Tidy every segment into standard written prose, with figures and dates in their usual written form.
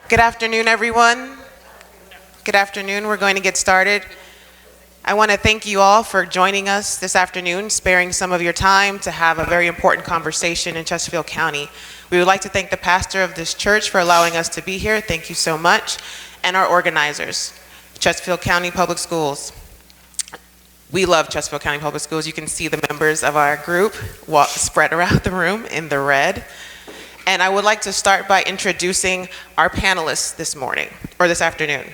Good afternoon, everyone. Good afternoon. We're going to get started. I want to thank you all for joining us this afternoon, sparing some of your time to have a very important conversation in Chesterfield County. We would like to thank the pastor of this church for allowing us to be here. Thank you so much. And our organizers, Chesterfield County Public Schools. We love Chesterfield County Public Schools. You can see the members of our group spread around the room in the red. And I would like to start by introducing our panelists this morning, or this afternoon.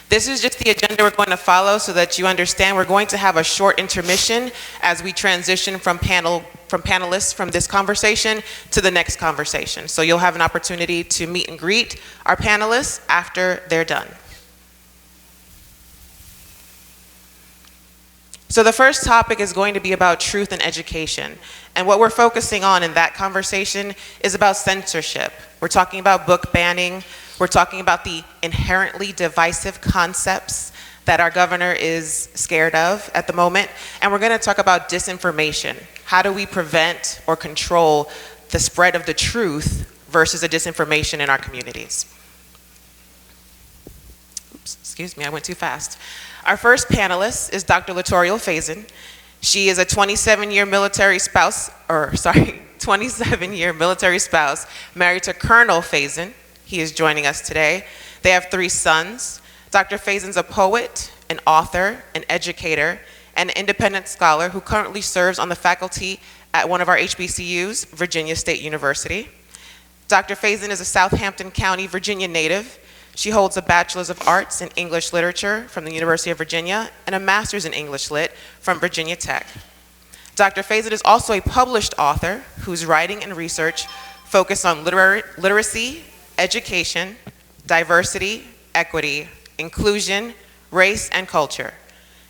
This is just the agenda we're going to follow so that you understand. We're going to have a short intermission as we transition from panelists from this conversation to the next conversation. So you'll have an opportunity to meet and greet our panelists after they're done. So the first topic is going to be about truth and education. And what we're focusing on in that conversation is about censorship. We're talking about book banning. We're talking about the inherently divisive concepts that our governor is scared of at the moment. And we're going to talk about disinformation. How do we prevent or control the spread of the truth versus the disinformation in our communities? Oops, excuse me, I went too fast. Our first panelist is Dr. Latorial Faison. She is a 27-year military spouse married to Colonel Faison. He is joining us today. They have 3 sons. Dr. Faison's a poet, an author, an educator, and an independent scholar who currently serves on the faculty at one of our HBCUs, Virginia State University. Dr. Faison is a Southampton County, Virginia native. She holds a Bachelor's of Arts in English Literature from the University of Virginia and a Master's in English Lit from Virginia Tech. Dr. Faison is also a published author whose writing and research focus on literacy, education, diversity, equity, inclusion, race, and culture.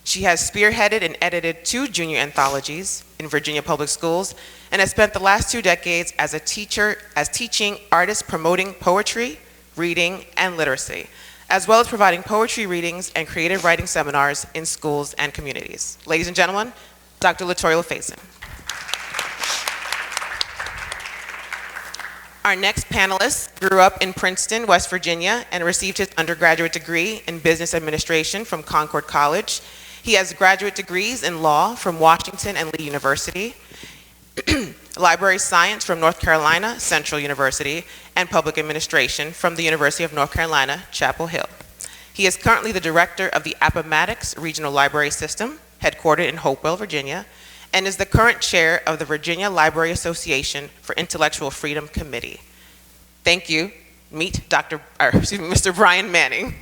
She has spearheaded and edited 2 junior anthologies in Virginia Public Schools and has spent the last 2 decades as a teacher, teaching artists promoting poetry, reading, and literacy, as well as providing poetry readings and creative writing seminars in schools and communities. Ladies and gentlemen, Dr. Latorial Faison. Our next panelist grew up in Princeton, West Virginia, and received his undergraduate degree in business administration from Concord College. He has graduate degrees in law from Washington and Lee University, library science from North Carolina Central University, and public administration from the University of North Carolina, Chapel Hill. He is currently the director of the Appomattox Regional Library System, headquartered in Hopewell, Virginia, and is the current chair of the Virginia Library Association for Intellectual Freedom Committee. Thank you. Meet Mr. Brian Manning.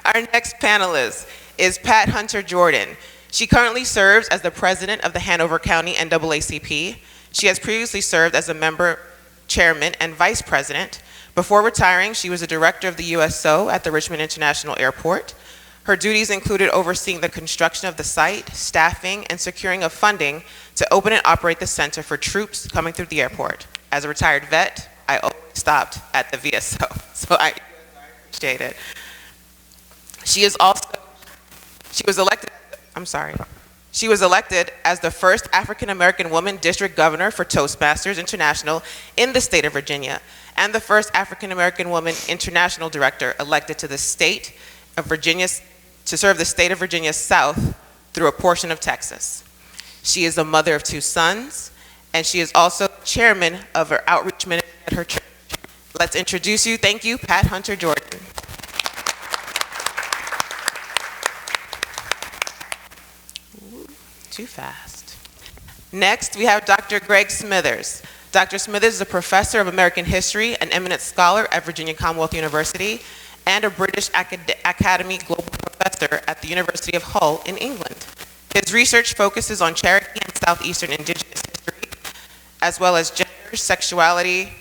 Our next panelist is Pat Hunter Jordan. She currently serves as the president of the Hanover County NAACP. She has previously served as a member, chairman, and vice president. Before retiring, she was a director of the USO at the Richmond International Airport. Her duties included overseeing the construction of the site, staffing, and securing of funding to open and operate the center for troops coming through the airport. As a retired vet, I always stopped at the VSO, so I appreciate it. She was elected as the first African-American woman district governor for Toastmasters International in the state of Virginia, and the first African-American woman international director elected to the state of Virginia, to serve the state of Virginia South through a portion of Texas. She is a mother of 2 sons, and she is also chairman of her outreach ministry at her church. Let's introduce you. Thank you, Pat Hunter Jordan. Too fast. Next, we have Dr. Greg Smithers. Dr. Smithers is a professor of American history, an eminent scholar at Virginia Commonwealth University, and a British Academy Global Professor at the University of Hull in England. His research focuses on Cherokee and Southeastern Indigenous history, as well as gender, sexuality,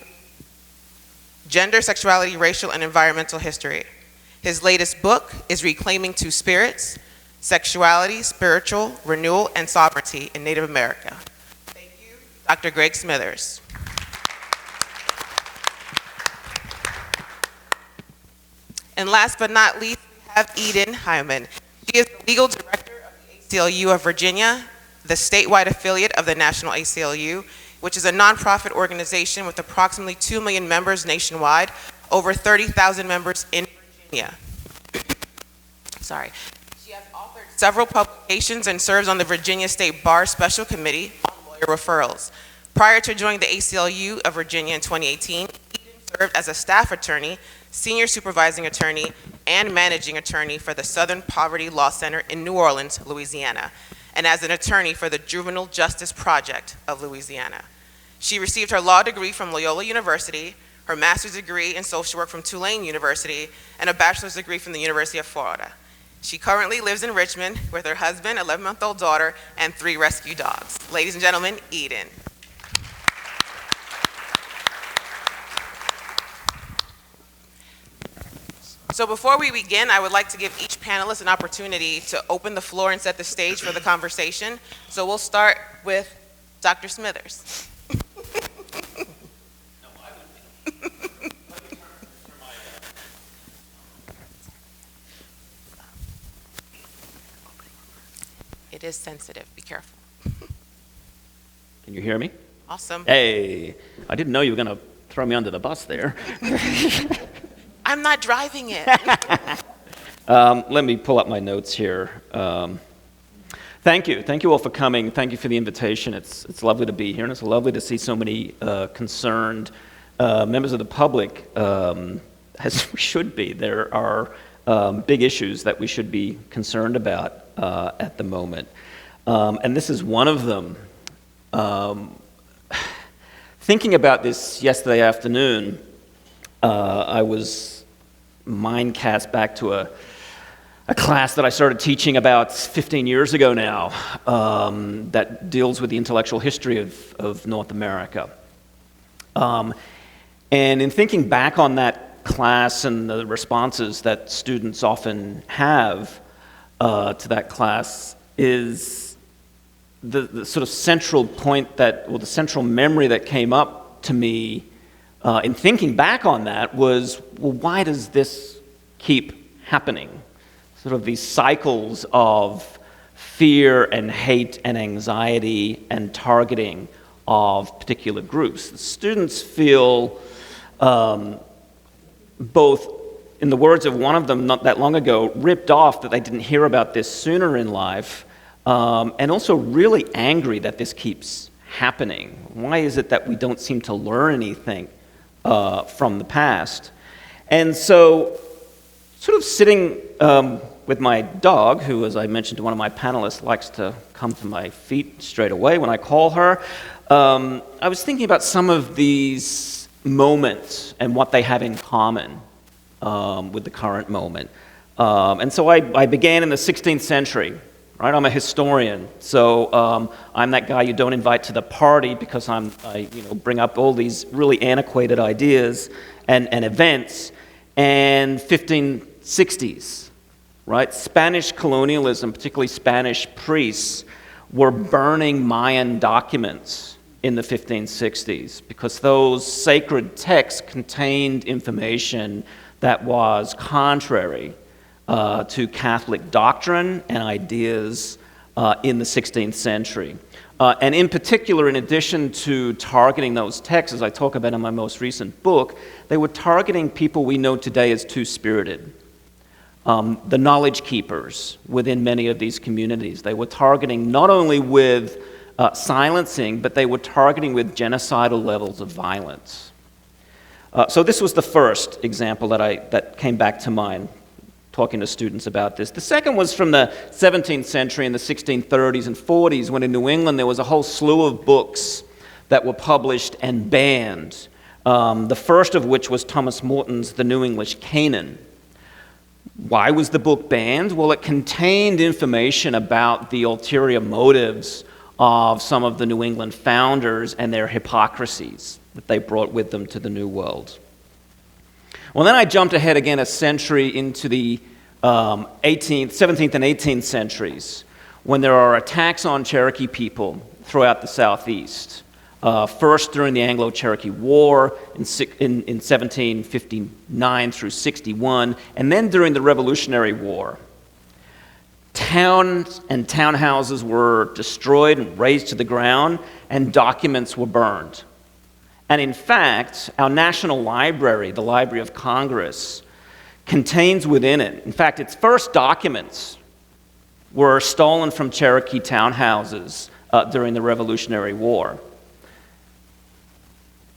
racial, and environmental history. His latest book is Reclaiming 2 Spirits: Sexuality, Spiritual Renewal, and Sovereignty in Native America. Thank you, Dr. Greg Smithers. And last but not least, we have Eden Hyman. She is the legal director of ACLU of Virginia, the statewide affiliate of the National ACLU, which is a nonprofit organization with approximately 2 million members nationwide, over 30,000 members in Virginia. Sorry. She has authored several publications and serves on the Virginia State Bar Special Committee on Lawyer Referrals. Prior to joining the ACLU of Virginia in 2018, Eden served as a staff attorney, senior supervising attorney, and managing attorney for the Southern Poverty Law Center in New Orleans, Louisiana, and as an attorney for the Juvenile Justice Project of Louisiana. She received her law degree from Loyola University, her master's degree in social work from Tulane University, and a bachelor's degree from the University of Florida. She currently lives in Richmond with her husband, 11-month-old daughter, and 3 rescue dogs. Ladies and gentlemen, Eden. So before we begin, I would like to give each panelist an opportunity to open the floor and set the stage for the conversation. So we'll start with Dr. Smithers. It is sensitive, be careful. Can you hear me? Awesome. Hey, I didn't know you were going to throw me under the bus there. I'm not driving it. Let me pull up my notes here. Thank you all for coming. Thank you for the invitation. It's lovely to be here, and it's lovely to see so many concerned members of the public, as we should be. There are big issues that we should be concerned about at the moment, and this is one of them. Thinking about this yesterday afternoon, I was mind cast back to a class that I started teaching about 15 years ago now, that deals with the intellectual history of North America. And in thinking back on that class and the responses that students often have to that class, is the sort of central point the central memory that came up to me in thinking back on that was, well, why does this keep happening? Sort of these cycles of fear and hate and anxiety and targeting of particular groups. The students feel both, in the words of one of them not that long ago, ripped off that they didn't hear about this sooner in life, and also really angry that this keeps happening. Why is it that we don't seem to learn anything from the past? And so, sort of sitting with my dog, who, as I mentioned to one of my panelists, likes to come to my feet straight away when I call her, I was thinking about some of these moments and what they have in common with the current moment. And so I began in the 16th century. Right, I'm a historian, so I'm that guy you don't invite to the party because I bring up all these really antiquated ideas and events. And 1560s, right? Spanish colonialism, particularly Spanish priests, were burning Mayan documents in the 1560s because those sacred texts contained information that was contrary to Catholic doctrine and ideas in the 16th century. And in particular, in addition to targeting those texts, as I talk about in my most recent book, they were targeting people we know today as two-spirited, the knowledge keepers within many of these communities. They were targeting not only with silencing, but they were targeting with genocidal levels of violence. So this was the first example that came back to mind, talking to students about this. The second was from the 17th century in the 1630s and 40s, when in New England there was a whole slew of books that were published and banned. The first of which was Thomas Morton's The New English Canaan. Why was the book banned? Well, it contained information about the ulterior motives of some of the New England founders and their hypocrisies that they brought with them to the New World. Well, then I jumped ahead again a century into the 17th and 18th centuries, when there are attacks on Cherokee people throughout the Southeast. First during the Anglo-Cherokee War in 1759 through 61, and then during the Revolutionary War. towns and townhouses were destroyed and razed to the ground, and documents were burned. And in fact, our National Library, the Library of Congress, contains within it, in fact, its first documents were stolen from Cherokee townhouses during the Revolutionary War.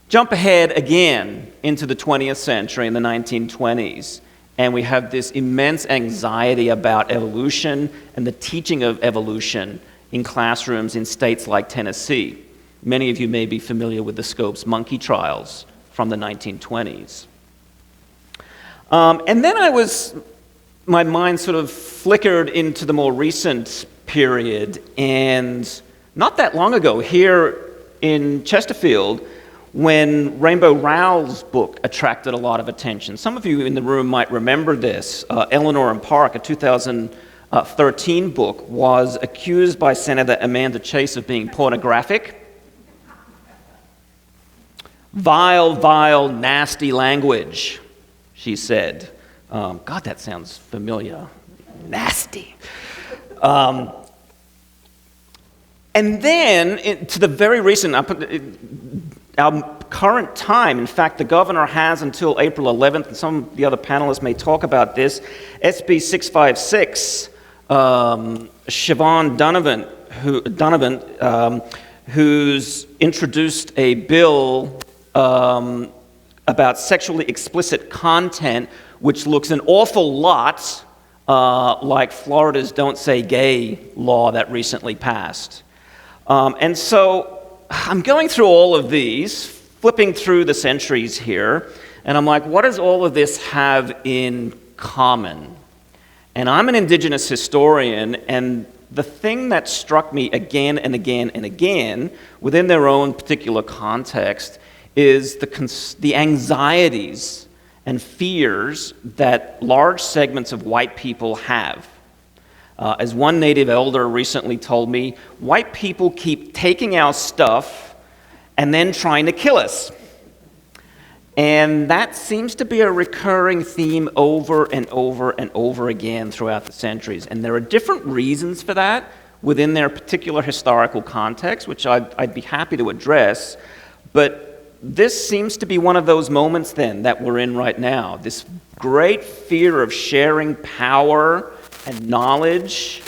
Jump ahead again into the 20th century, in the 1920s, and we have this immense anxiety about evolution and the teaching of evolution in classrooms in states like Tennessee. Many of you may be familiar with the Scopes monkey trials from the 1920s. And then my mind sort of flickered into the more recent period, and not that long ago, here in Chesterfield, when Rainbow Rowell's book attracted a lot of attention. Some of you in the room might remember this. Eleanor and Park, a 2013 book, was accused by Senator Amanda Chase of being pornographic. Vile, vile, nasty language, she said. God, that sounds familiar. Nasty. And then, to the very recent, our current time, in fact, the governor has until April 11th, and some of the other panelists may talk about this, SB 656, Siobhan Donovan, who's introduced a bill about sexually explicit content, which looks an awful lot like Florida's Don't Say Gay law that recently passed. And so I'm going through all of these, flipping through the centuries here, and I'm like, what does all of this have in common? And I'm an Indigenous historian, and the thing that struck me again and again and again, within their own particular context, is the anxieties and fears that large segments of white people have. As one Native elder recently told me, white people keep taking our stuff and then trying to kill us. And that seems to be a recurring theme over and over and over again throughout the centuries. And there are different reasons for that within their particular historical context, which I'd be happy to address. But this seems to be one of those moments then that we're in right now. This great fear of sharing power and knowledge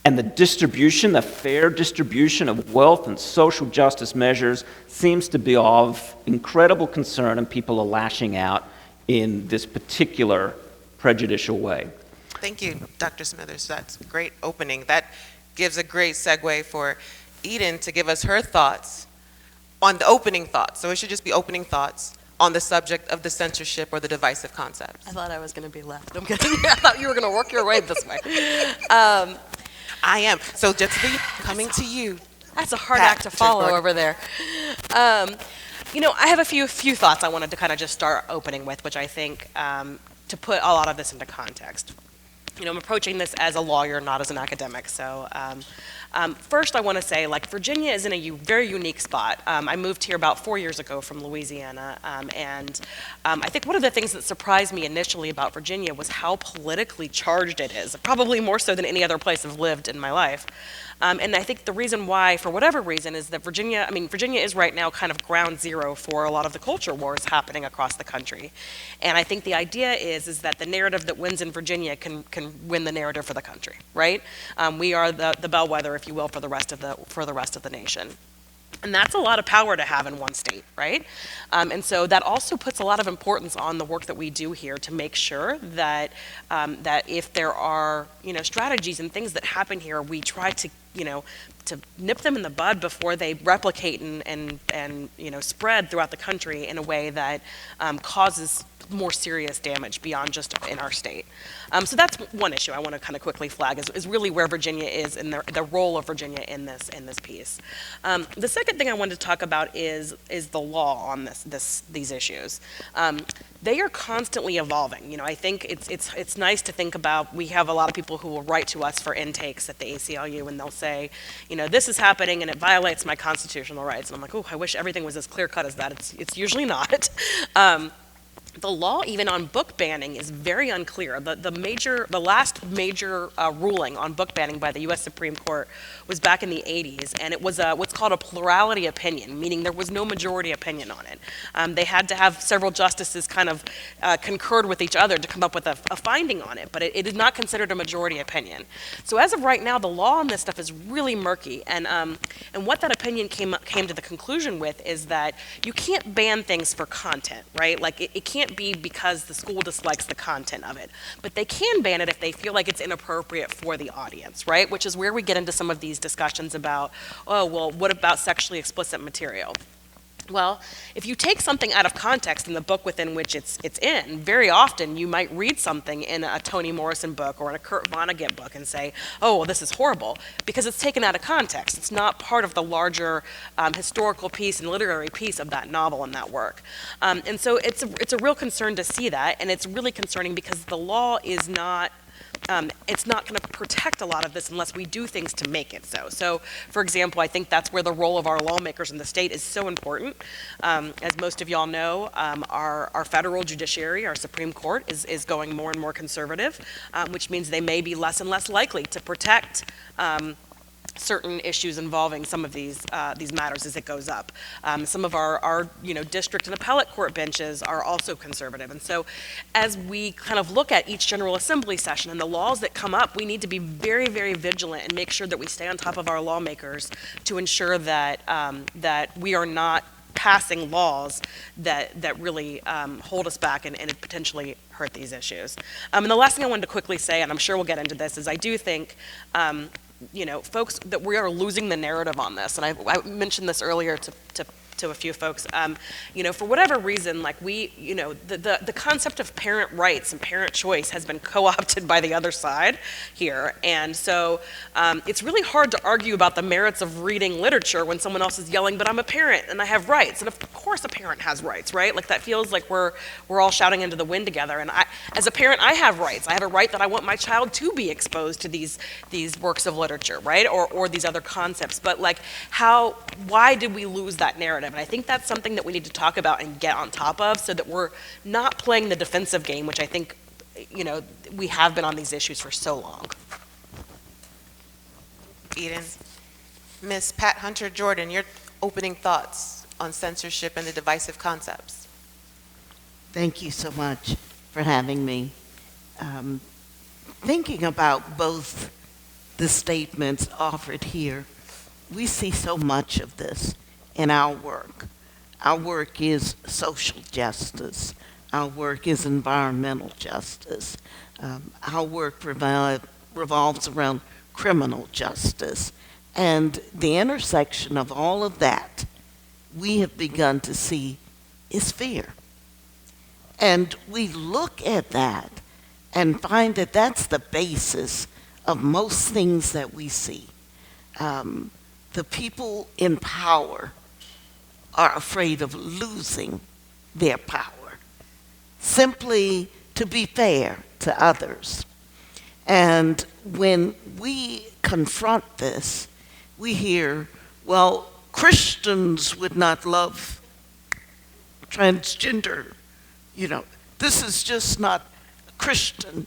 and the distribution, the fair distribution of wealth and social justice measures seems to be of incredible concern, and people are lashing out in this particular prejudicial way. Thank you, Dr. Smithers. That's a great opening. That gives a great segue for Eden to give us her thoughts on the opening thoughts. So it should just be opening thoughts on the subject of the censorship or the divisive concepts. I thought I was going to be left. I'm kidding. I thought you were going to work your way this way. I am. So just to be coming to you. That's a hard act to follow over there. You know, I have a few thoughts I wanted to kind of just start opening with, which I think to put a lot of this into context. You know, I'm approaching this as a lawyer, not as an academic. So first I want to say, like, Virginia is in a very unique spot. I moved here about 4 years ago from Louisiana, and I think one of the things that surprised me initially about Virginia was how politically charged it is, probably more so than any other place I've lived in my life. And I think the reason why, for whatever reason, is that Virginia is right now kind of ground zero for a lot of the culture wars happening across the country. And I think the idea is that the narrative that wins in Virginia can win the narrative for the country, right? We are the bellwether, if you will, for the rest of the nation. And that's a lot of power to have in one state, right? And so that also puts a lot of importance on the work that we do here to make sure that that if there are, you know, strategies and things that happen here, we try to, you know, to nip them in the bud before they replicate and you know, spread throughout the country in a way that causes more serious damage beyond just in our state. So that's one issue I want to kind of quickly flag is really where Virginia is and the role of Virginia in this piece. The second thing I wanted to talk about is the law on these issues. They are constantly evolving. You know, I think it's nice to think about. We have a lot of people who will write to us for intakes at the ACLU, and they'll say, you know, this is happening and it violates my constitutional rights. And I'm like, oh, I wish everything was as clear cut as that. It's usually not. the law, even on book banning, is very unclear. The last major ruling on book banning by the U.S. Supreme Court was back in the 80s, and it was what's called a plurality opinion, meaning there was no majority opinion on it. They had to have several justices kind of concurred with each other to come up with a finding on it, but it is not considered a majority opinion. So as of right now, the law on this stuff is really murky, and what that opinion came to the conclusion with is that you can't ban things for content, right? Like it can't be because the school dislikes the content of it, but they can ban it if they feel like it's inappropriate for the audience, right? Which is where we get into some of these discussions about, oh, well, what about sexually explicit material? Well, if you take something out of context in the book within which it's in, very often you might read something in a Toni Morrison book or in a Kurt Vonnegut book and say, oh, well, this is horrible, because it's taken out of context. It's not part of the larger historical piece and literary piece of that novel and that work. And so it's a real concern to see that, and it's really concerning because the law is not it's not going to protect a lot of this unless we do things to make it so. So, for example, I think that's where the role of our lawmakers in the state is so important. As most of y'all know, our federal judiciary, our Supreme Court, is going more and more conservative, which means they may be less and less likely to protect certain issues involving some of these matters as it goes up. Some of our district and appellate court benches are also conservative. And so as we kind of look at each General Assembly session and the laws that come up, we need to be very, very vigilant and make sure that we stay on top of our lawmakers to ensure that that we are not passing laws that really hold us back and potentially hurt these issues. And the last thing I wanted to quickly say, and I'm sure we'll get into this, is I do think folks, that we are losing the narrative on this. And I mentioned this earlier to a few folks. For whatever reason, like the concept of parent rights and parent choice has been co-opted by the other side here. And so it's really hard to argue about the merits of reading literature when someone else is yelling, but I'm a parent and I have rights. And of course a parent has rights, right? Like that feels like we're all shouting into the wind together. And as a parent, I have rights. I have a right that I want my child to be exposed to these works of literature, right? Or these other concepts. But like why did we lose that narrative? And I think that's something that we need to talk about and get on top of so that we're not playing the defensive game, which I think, we have been on these issues for so long. Eden. Miss Pat Hunter Jordan, your opening thoughts on censorship and the divisive concepts. Thank you so much for having me. Thinking about both the statements offered here, we see so much of this in our work. Our work is social justice. Our work is environmental justice. Our work revolves around criminal justice. And the intersection of all of that, we have begun to see, is fear. And we look at that and find that that's the basis of most things that we see. The people in power are afraid of losing their power, simply to be fair to others. And when we confront this, we hear, well, Christians would not love transgender, this is just not Christian.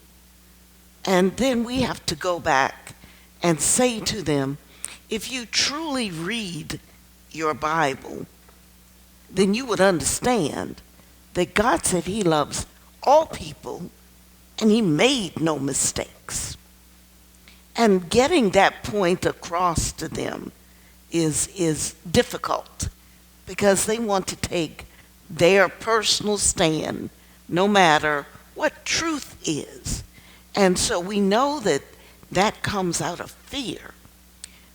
And then we have to go back and say to them, if you truly read your Bible, then you would understand that God said he loves all people and he made no mistakes. And getting that point across to them is difficult because they want to take their personal stand no matter what truth is. And so we know that that comes out of fear.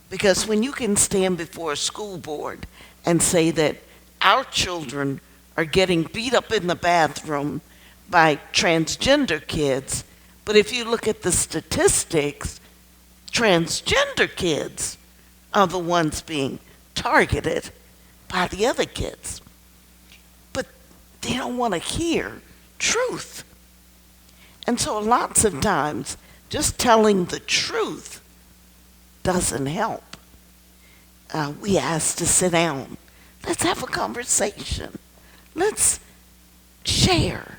Because when you can stand before a school board and say that our children are getting beat up in the bathroom by transgender kids, but if you look at the statistics, transgender kids are the ones being targeted by the other kids. But they don't want to hear truth. And so lots of times, just telling the truth doesn't help. We ask to sit down. Let's have a conversation. Let's share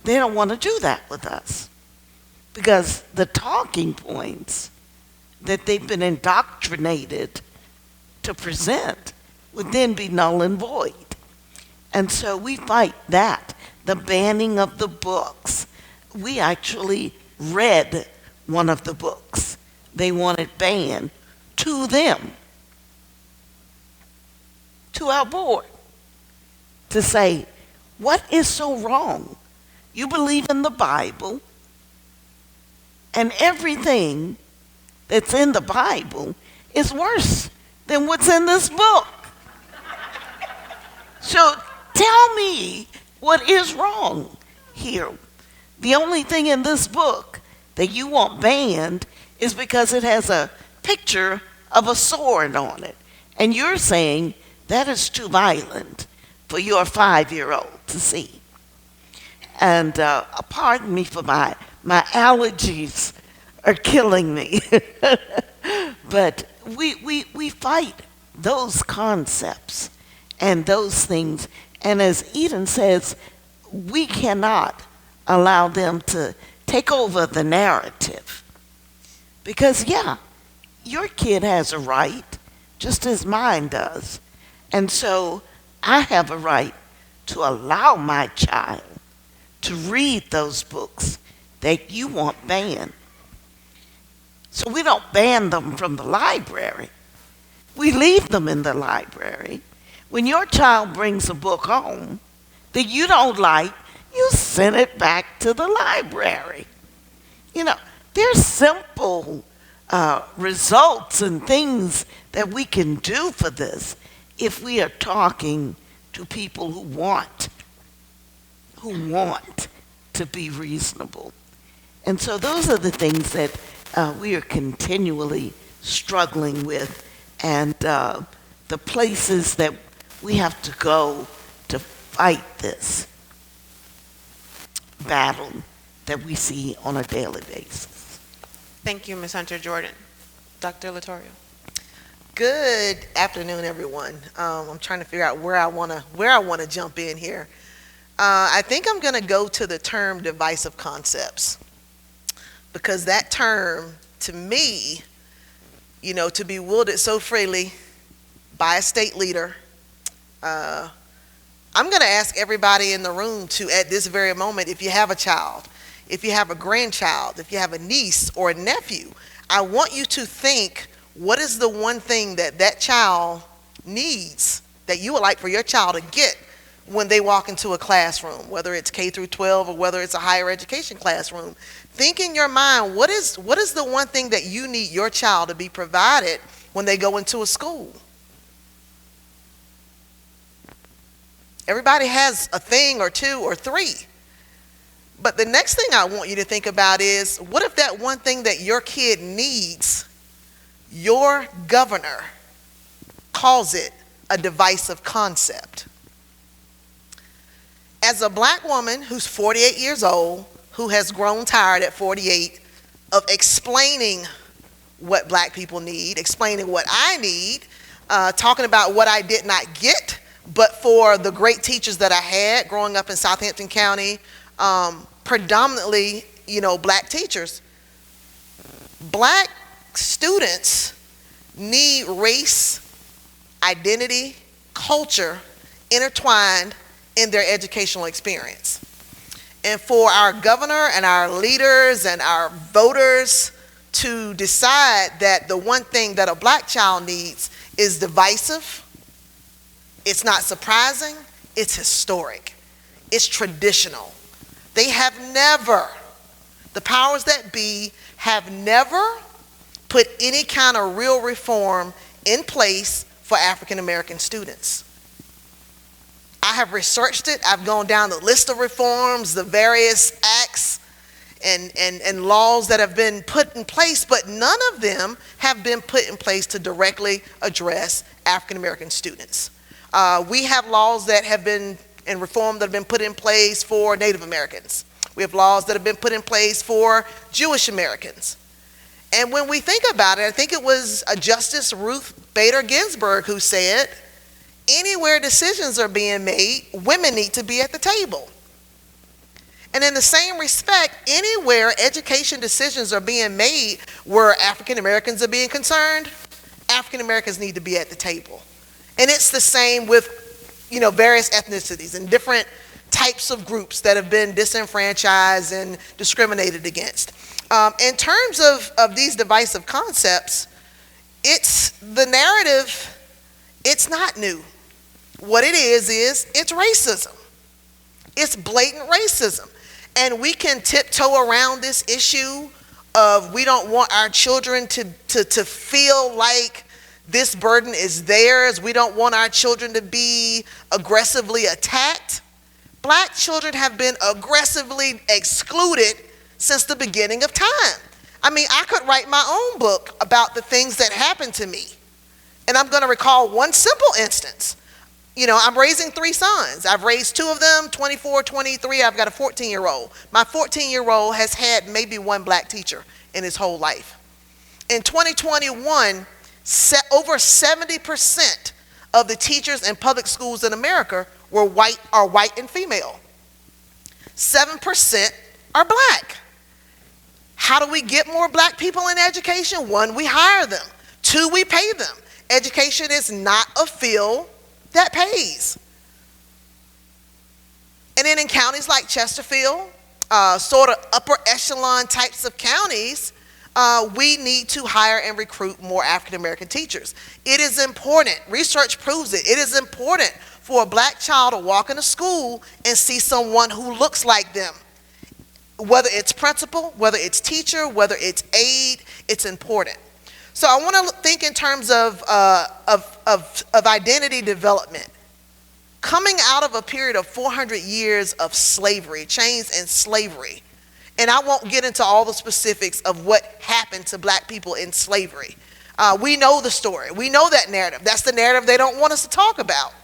They don't want to do that with us because the talking points that they've been indoctrinated to present would then be null and void. And so we fight that, the banning of the books. We actually read one of the books they wanted banned to them, to our board, to say, what is so wrong? You believe in the Bible, and everything that's in the Bible is worse than what's in this book. So tell me what is wrong here. The only thing in this book that you want banned is because it has a picture of a sword on it. And you're saying that is too violent for your 5-year-old to see. And pardon me for my allergies are killing me. But we fight those concepts and those things. And as Eden says, we cannot allow them to take over the narrative. Because, yeah, your kid has a right, just as mine does. And so I have a right to allow my child to read those books that you want banned. So we don't ban them from the library. We leave them in the library. When your child brings a book home that you don't like, you send it back to the library. You know, there's simple results and things that we can do for this if we are talking to people who want to be reasonable. And so those are the things that we are continually struggling with, and the places that we have to go to fight this battle that we see on a daily basis. Thank you, Ms. Hunter-Jordan. Dr. Latorio. Good afternoon, everyone. I'm trying to figure out where I want to jump in here. I think I'm going to go to the term divisive concepts, because that term, to me, to be wielded so freely by a state leader, I'm going to ask everybody in the room to, at this very moment, if you have a child, if you have a grandchild, if you have a niece or a nephew, I want you to think, what is the one thing that that child needs that you would like for your child to get when they walk into a classroom, whether it's K through 12 or whether it's a higher education classroom? Think in your mind, what is the one thing that you need your child to be provided when they go into a school? Everybody has a thing or two or three. But the next thing I want you to think about is, what if that one thing that your kid needs, your governor calls it a divisive concept? As a black woman who's 48 years old, who has grown tired at 48 of explaining what black people need, explaining what I need, talking about what I did not get, but for the great teachers that I had growing up in Southampton County, predominantly, black teachers. Black students need race, identity, culture intertwined in their educational experience. And for our governor and our leaders and our voters to decide that the one thing that a black child needs is divisive, it's not surprising, it's historic, it's traditional. They have never, the powers that be have never put any kind of real reform in place for African American students. I have researched it. I've gone down the list of reforms, the various acts and laws that have been put in place, but none of them have been put in place to directly address African American students. We have laws that have been, and reform that have been put in place for Native Americans. We have laws that have been put in place for Jewish Americans. And when we think about it, I think it was Justice Ruth Bader Ginsburg who said, anywhere decisions are being made, women need to be at the table. And in the same respect, anywhere education decisions are being made where African Americans are being concerned, African Americans need to be at the table. And it's the same with, various ethnicities and different types of groups that have been disenfranchised and discriminated against. In terms of these divisive concepts, it's the narrative, it's not new. What it is it's racism. It's blatant racism. And we can tiptoe around this issue of we don't want our children to feel like this burden is theirs. We don't want our children to be aggressively attacked. Black children have been aggressively excluded since the beginning of time. I mean, I could write my own book about the things that happened to me. And I'm going to recall one simple instance. I'm raising 3 sons. I've raised 2 of them, 24, 23. I've got a 14-year-old. My 14-year-old has had maybe 1 black teacher in his whole life. In 2021, over 70% of the teachers in public schools in America are white and female. 7% are black. How do we get more black people in education? 1, we hire them. 2, we pay them. Education is not a field that pays. And then in counties like Chesterfield, sort of upper echelon types of counties, we need to hire and recruit more African American teachers. It is important, research proves it, it is important for a black child to walk into school and see someone who looks like them. Whether it's principal, whether it's teacher, whether it's aide, it's important. So I want to think in terms of identity development. Coming out of a period of 400 years of slavery, chains and slavery, and I won't get into all the specifics of what happened to black people in slavery. We know the story. We know that narrative. That's the narrative they don't want us to talk about.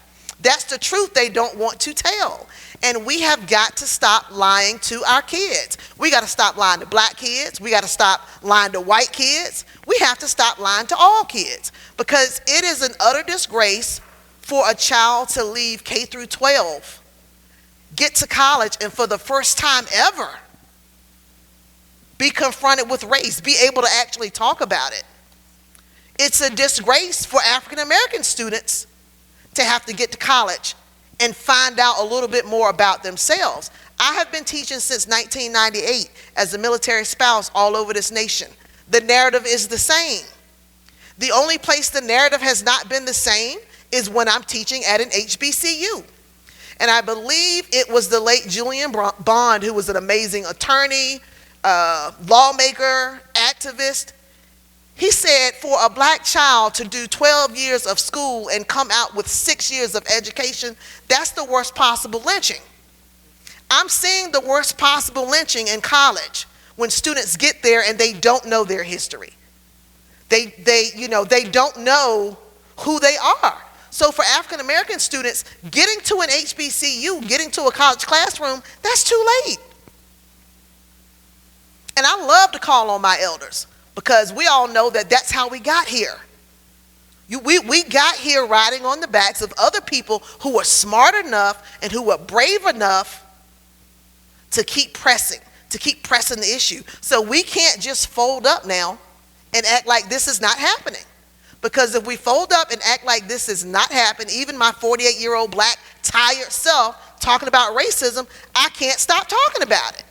That's the truth they don't want to tell. And we have got to stop lying to our kids. We got to stop lying to black kids. We got to stop lying to white kids. We have to stop lying to all kids, because it is an utter disgrace for a child to leave K through 12, get to college, and for the first time ever be confronted with race, be able to actually talk about it. It's a disgrace for African American students to have to get to college and find out a little bit more about themselves. I have been teaching since 1998 as a military spouse all over this nation. The narrative is the same. The only place the narrative has not been the same is when I'm teaching at an HBCU. And I believe it was the late Julian Bond, who was an amazing attorney, lawmaker, activist. He said for a black child to do 12 years of school and come out with 6 years of education, that's the worst possible lynching. I'm seeing the worst possible lynching in college when students get there and they don't know their history. They don't know who they are. So for African American students, getting to an HBCU, getting to a college classroom, that's too late. And I love to call on my elders, because we all know that that's how we got here. We got here riding on the backs of other people who were smart enough and who were brave enough to keep pressing the issue. So we can't just fold up now and act like this is not happening. Because if we fold up and act like this is not happening, even my 48-year-old black tired self talking about racism, I can't stop talking about it.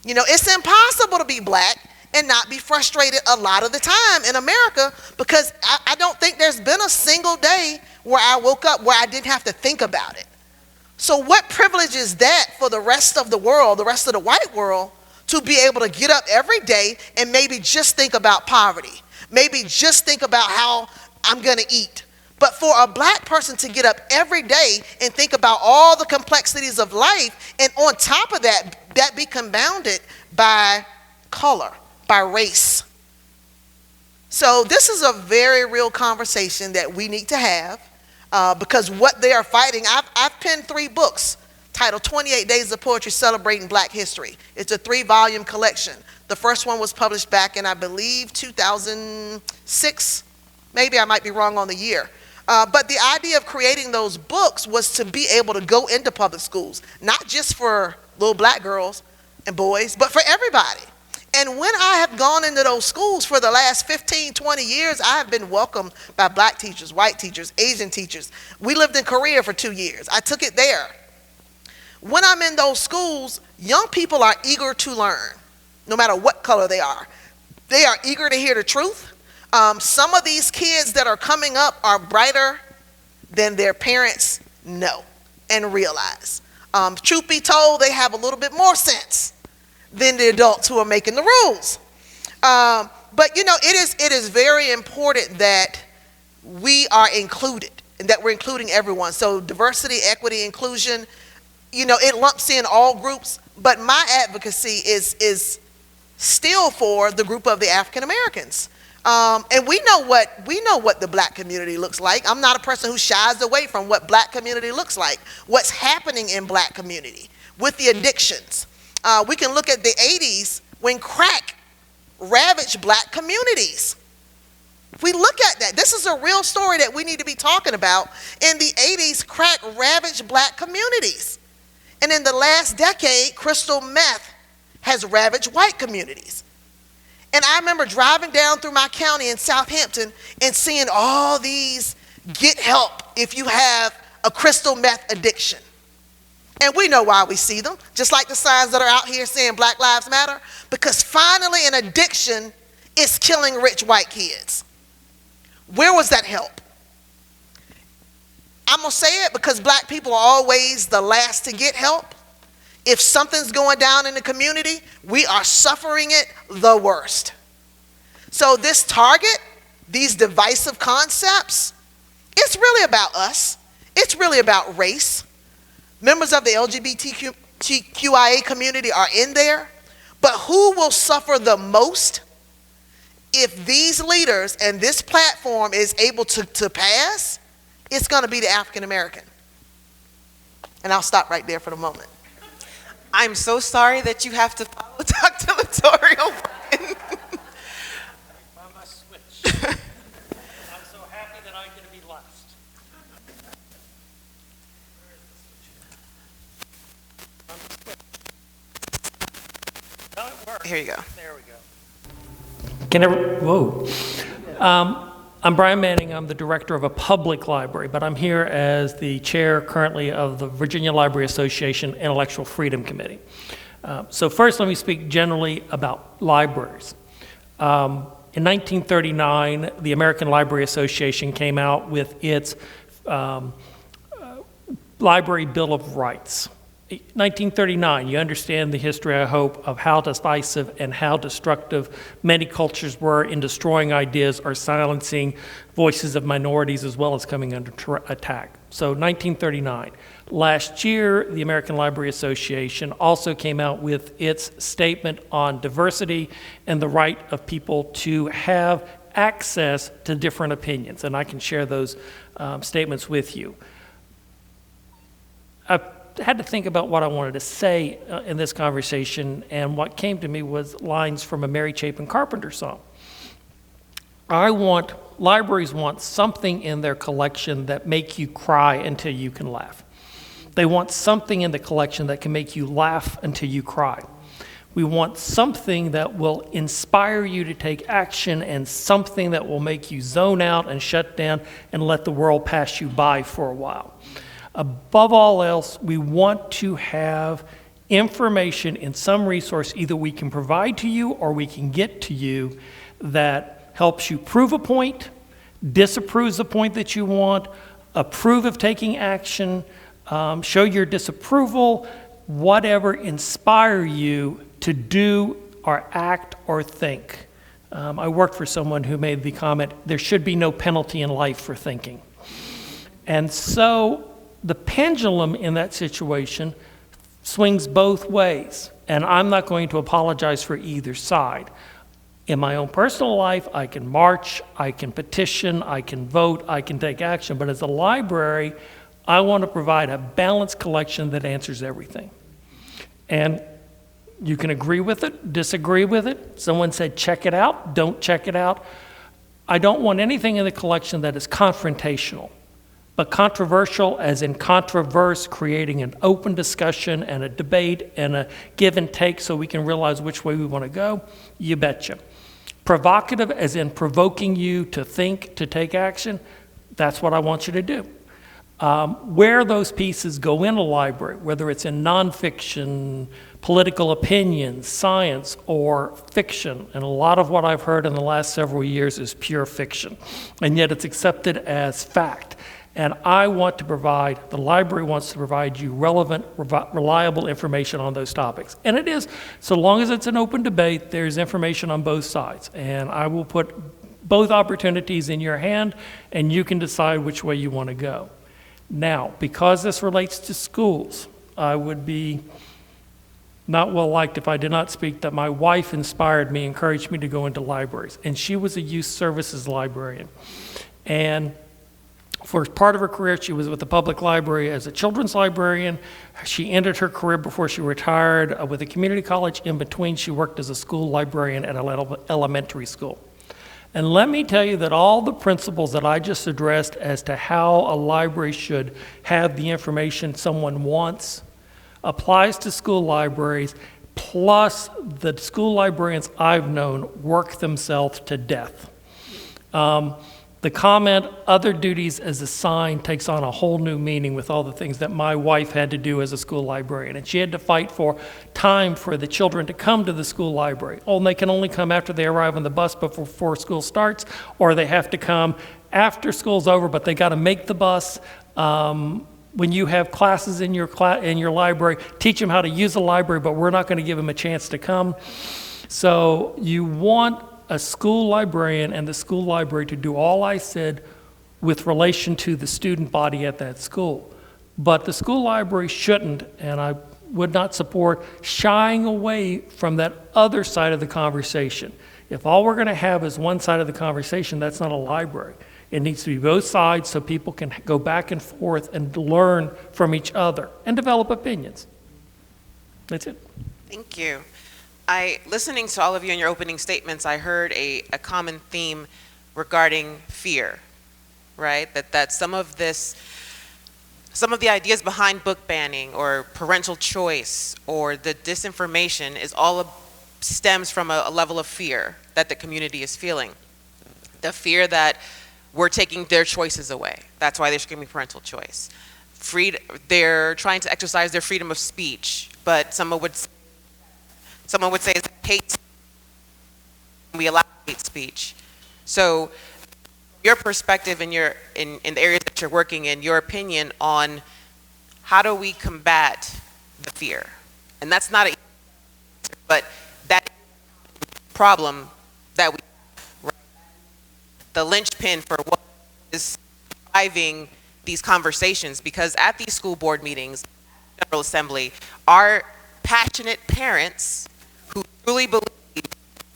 It's impossible to be black and not be frustrated a lot of the time in America, because I don't think there's been a single day where I woke up where I didn't have to think about it. So what privilege is that for the rest of the world, the rest of the white world, to be able to get up every day and maybe just think about poverty, maybe just think about how I'm going to eat. But for a black person to get up every day and think about all the complexities of life, and on top of that be compounded by color, by race. So this is a very real conversation that we need to have, because what they are fighting, I've penned 3 books titled 28 Days of Poetry Celebrating Black History. It's a 3-volume collection. The first one was published back in, I believe, 2006. Maybe I might be wrong on the year. But the idea of creating those books was to be able to go into public schools, not just for little black girls and boys, but for everybody. And when I have gone into those schools for the last 15, 20 years, I have been welcomed by black teachers, white teachers, Asian teachers. We lived in Korea for 2 years. I took it there. When I'm in those schools, young people are eager to learn, no matter what color they are. They are eager to hear the truth. Some of these kids that are coming up are brighter than their parents know and realize. Truth be told, they have a little bit more sense than the adults who are making the rules. But it is very important that we are included and that we're including everyone. So diversity, equity, inclusion, it lumps in all groups, but my advocacy is still for the group of the African Americans. And we know what the black community looks like. I'm not a person who shies away from what black community looks like, what's happening in black community with the addictions. We can look at the 80s when crack ravaged black communities. If we look at that, this is a real story that we need to be talking about. In the 80s, crack ravaged black communities. And in the last decade, crystal meth has ravaged white communities. And I remember driving down through my county in Southampton and seeing all these get help if you have a crystal meth addiction. And we know why we see them, just like the signs that are out here saying Black Lives Matter, because finally an addiction is killing rich white kids. Where was that help? I'm going to say it because black people are always the last to get help. If something's going down in the community, we are suffering it the worst. So this target, these divisive concepts, it's really about us. It's really about race. Members of the LGBTQIA community are in there, but who will suffer the most if these leaders and this platform is able to pass? It's going to be the African American. And I'll stop right there for the moment. I'm so sorry that you have to follow Dr. Latoria. I must switch. I'm so happy that I'm going to be last. No, it works. Here you go. There we go. Whoa. I'm Brian Manning. I'm the director of a public library, but I'm here as the chair currently of the Virginia Library Association Intellectual Freedom Committee. So first, let me speak generally about libraries. In 1939, the American Library Association came out with its Library Bill of Rights. 1939, you understand the history, I hope, of how decisive and how destructive many cultures were in destroying ideas or silencing voices of minorities as well as coming under attack. So 1939. Last year, the American Library Association also came out with its statement on diversity and the right of people to have access to different opinions, and I can share those statements with you. I had to think about what I wanted to say in this conversation, and what came to me was lines from a Mary Chapin Carpenter song. Libraries want something in their collection that make you cry until you can laugh. They want something in the collection that can make you laugh until you cry. We want something that will inspire you to take action and something that will make you zone out and shut down and let the world pass you by for a while. Above all else, we want to have information in some resource either we can provide to you or we can get to you that helps you prove a point, disapproves the point that you want, approve of taking action, show your disapproval, whatever, inspire you to do or act or think. I worked for someone who made the comment, there should be no penalty in life for thinking. And so the pendulum in that situation swings both ways, and I'm not going to apologize for either side. In my own personal life, I can march, I can petition, I can vote, I can take action, but as a library, I want to provide a balanced collection that answers everything. And you can agree with it, disagree with it. Someone said check it out, don't check it out. I don't want anything in the collection that is confrontational. but controversial as in controverse, creating an open discussion and a debate and a give and take so we can realize which way we want to go, you betcha. Provocative as in provoking you to think, to take action, that's what I want you to do. Where those pieces go in a library, whether it's in nonfiction, political opinions, science, or fiction, and a lot of what I've heard in the last several years is pure fiction, and yet it's accepted as fact. And I want to provide, the library wants to provide you relevant, reliable information on those topics. And it is, so long as it's an open debate, there's information on both sides. And I will put both opportunities in your hand, and you can decide which way you want to go. Now, because this relates to schools, I would be not well liked if I did not speak that my wife inspired me, encouraged me to go into libraries. And she was a youth services librarian. And for part of her career, she was with the public library as a children's librarian. She ended her career before she retired with a community college. In between, she worked as a school librarian at an elementary school. And let me tell you that all the principles that I just addressed as to how a library should have the information someone wants applies to school libraries, plus the school librarians I've known work themselves to death. The comment, other duties as assigned, takes on a whole new meaning with all the things that my wife had to do as a school librarian. And she had to fight for time for the children to come to the school library. Oh, and they can only come after they arrive on the bus before school starts, or they have to come after school's over, but they got to make the bus. When you have classes in your library, teach them how to use the library, but we're not going to give them a chance to come. So you want a school librarian and the school library to do all I said with relation to the student body at that school. But the school library shouldn't, and I would not support shying away from that other side of the conversation. If all we're going to have is one side of the conversation, that's not a library. It needs to be both sides so people can go back and forth and learn from each other and develop opinions. That's it. Thank you. Listening to all of you in your opening statements, I heard a common theme regarding fear, right? That some of the ideas behind book banning or parental choice or the disinformation stems from a level of fear that the community is feeling. The fear that we're taking their choices away. That's why they're screaming parental choice. They're trying to exercise their freedom of speech, but someone would say it's hate speech. We allow hate speech. So your perspective in the areas that you're working in, your opinion on how do we combat the fear? And that's not an answer, but that problem that we have, right? The linchpin for what is driving these conversations, because at these school board meetings, General Assembly, our passionate parents who truly believe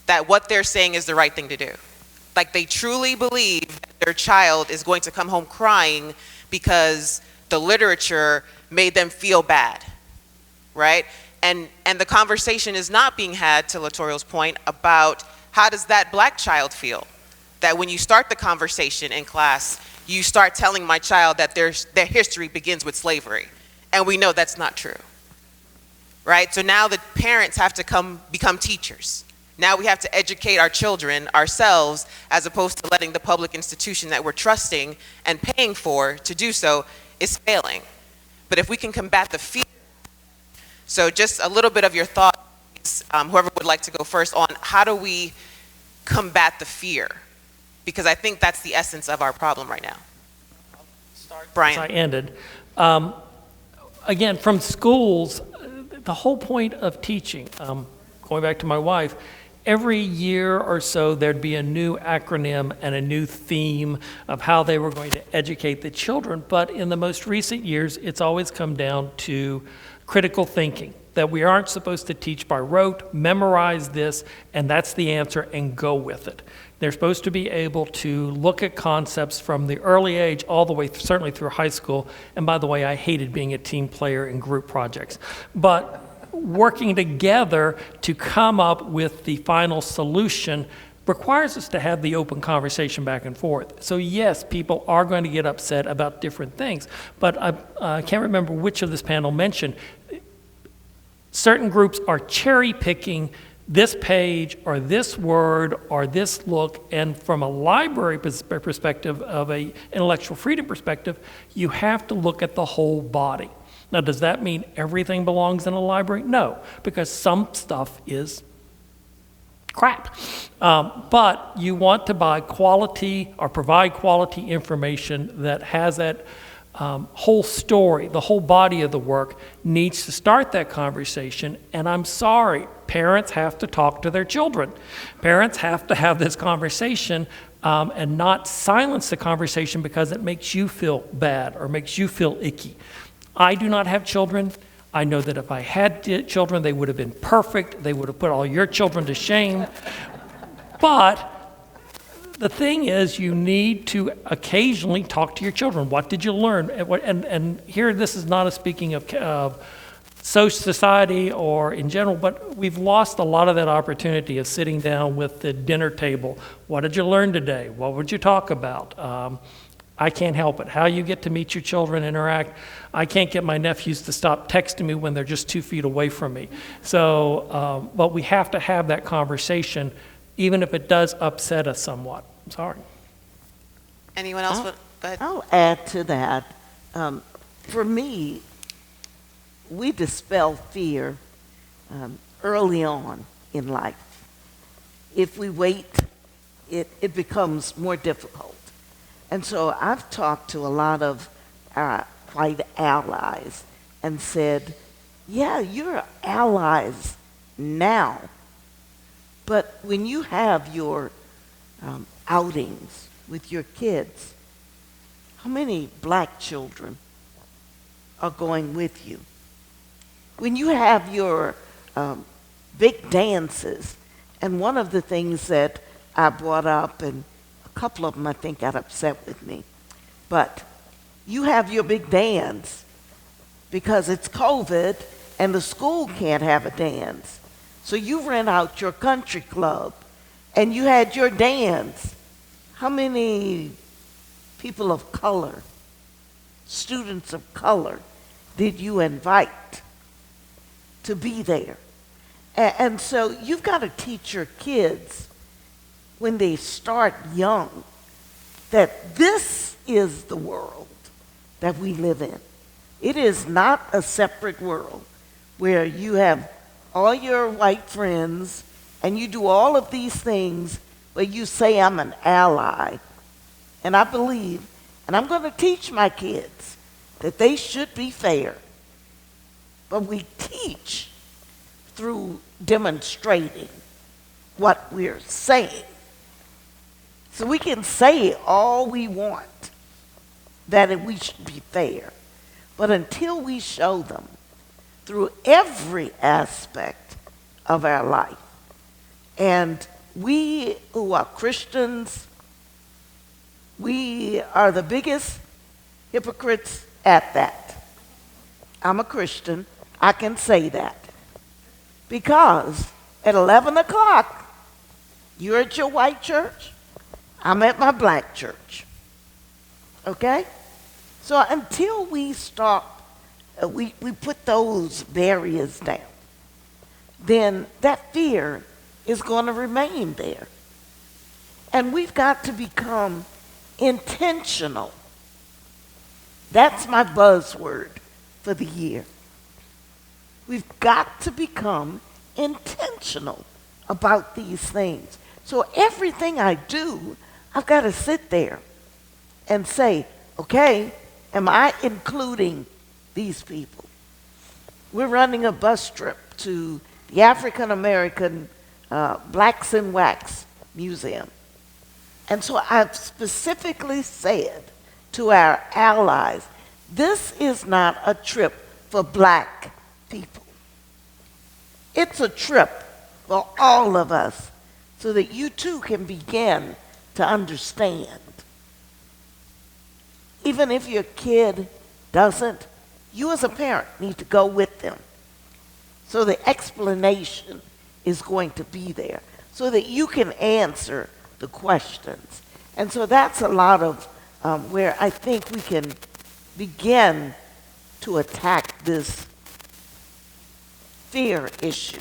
that what they're saying is the right thing to do. Like they truly believe that their child is going to come home crying because the literature made them feel bad, right? And the conversation is not being had, to Latorial's point, about how does that black child feel? That when you start the conversation in class, you start telling my child that their history begins with slavery. And we know that's not true. Right? So now the parents have to become teachers. Now we have to educate our children ourselves, as opposed to letting the public institution that we're trusting and paying for to do so is failing. But if we can combat the fear, so just a little bit of your thoughts, whoever would like to go first, on how do we combat the fear? Because I think that's the essence of our problem right now. Brian. As I ended. Again, from schools, the whole point of teaching, going back to my wife, every year or so there'd be a new acronym and a new theme of how they were going to educate the children. But in the most recent years, it's always come down to critical thinking, that we aren't supposed to teach by rote, memorize this, and that's the answer, and go with it. They're supposed to be able to look at concepts from the early age all the way, certainly through high school. And by the way, I hated being a team player in group projects. But working together to come up with the final solution requires us to have the open conversation back and forth. So yes, people are going to get upset about different things, but I can't remember which of this panel mentioned, certain groups are cherry picking this page or this word or this look, and from a library perspective, of a intellectual freedom perspective, you have to look at the whole body. Now, does that mean everything belongs in a library? No, because some stuff is crap. But you want to buy quality or provide quality information that has that whole story. The whole body of the work needs to start that conversation. And I'm sorry, parents have to talk to their children. Parents have to have this conversation and not silence the conversation because it makes you feel bad or makes you feel icky. I do not have children. I know that if I had children, they would have been perfect. They would have put all your children to shame. But the thing is, you need to occasionally talk to your children. What did you learn? And here, this is not a speaking of society or in general, but we've lost a lot of that opportunity of sitting down with the dinner table. What did you learn today? What would you talk about? I can't help it. How you get to meet your children, interact. I can't get my nephews to stop texting me when they're just 2 feet away from me. So, but we have to have that conversation, even if it does upset us somewhat. I'm sorry. Anyone else? Go ahead. I'll add to that. For me, we dispel fear early on in life. If we wait, it becomes more difficult. And so I've talked to a lot of our white allies and said, yeah, you're allies now. But when you have your outings with your kids, how many black children are going with you? When you have your big dances, and one of the things that I brought up, and a couple of them I think got upset with me, but you have your big dance because it's COVID and the school can't have a dance. So you rent out your country club and you had your dance. How many people of color, students of color, did you invite to be there? And so you've got to teach your kids when they start young that this is the world that we live in. It is not a separate world where you have all your white friends and you do all of these things, but you say, I'm an ally. And I believe, and I'm going to teach my kids that they should be fair. But we teach through demonstrating what we're saying. So we can say all we want, that we should be fair. But until we show them through every aspect of our life, and we who are Christians, we are the biggest hypocrites at that. I'm a Christian. I can say that. Because at 11 o'clock, you're at your white church, I'm at my black church. Okay? So until we stop, we put those barriers down, then that fear is going to remain there. And we've got to become intentional. That's my buzzword for the year. We've got to become intentional about these things. So everything I do, I've got to sit there and say, okay, am I including these people? We're running a bus trip to the African American Blacks in Wax Museum. And so I've specifically said to our allies, this is not a trip for black people. It's a trip for all of us so that you too can begin to understand. Even if your kid doesn't, you as a parent need to go with them. So the explanation is going to be there. so that you can answer the questions. And so that's a lot of where I think we can begin to attack this fear issue.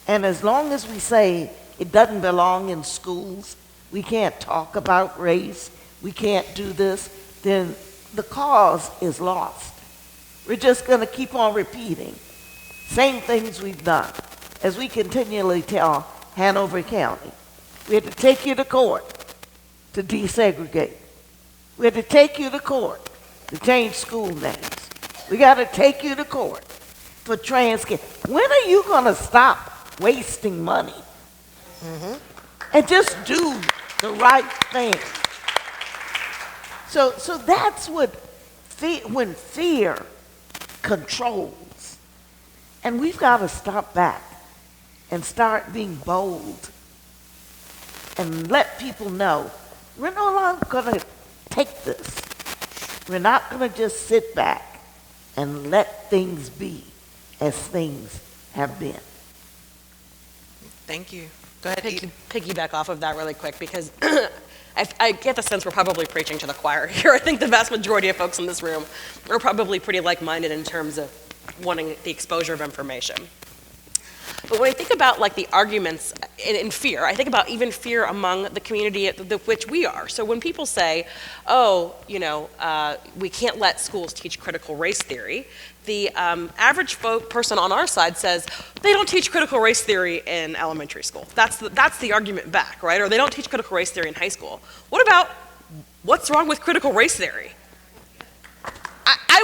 And as long as we say it doesn't belong in schools, we can't talk about race, we can't do this, then the cause is lost. We're just going to keep on repeating same things we've done. As we continually tell Hanover County, we had to take you to court to desegregate. We had to take you to court to change school names. We got to take you to court for trans kids. When are you going to stop wasting money and just do the right thing? So that's what when fear controls. And we've got to stop back and start being bold and let people know we're no longer going to take this. We're not going to just sit back and let things be as things have been. Thank you. Go ahead, Eden. Piggyback off of that really quick, because I get the sense we're probably preaching to the choir here. I think the vast majority of folks in this room are probably pretty like-minded in terms of wanting the exposure of information. But when I think about like the arguments in fear, I think about even fear among the community of which we are. So when people say, oh, we can't let schools teach critical race theory, the average person on our side says, they don't teach critical race theory in elementary school. That's the argument back, right? Or they don't teach critical race theory in high school. What about, what's wrong with critical race theory? I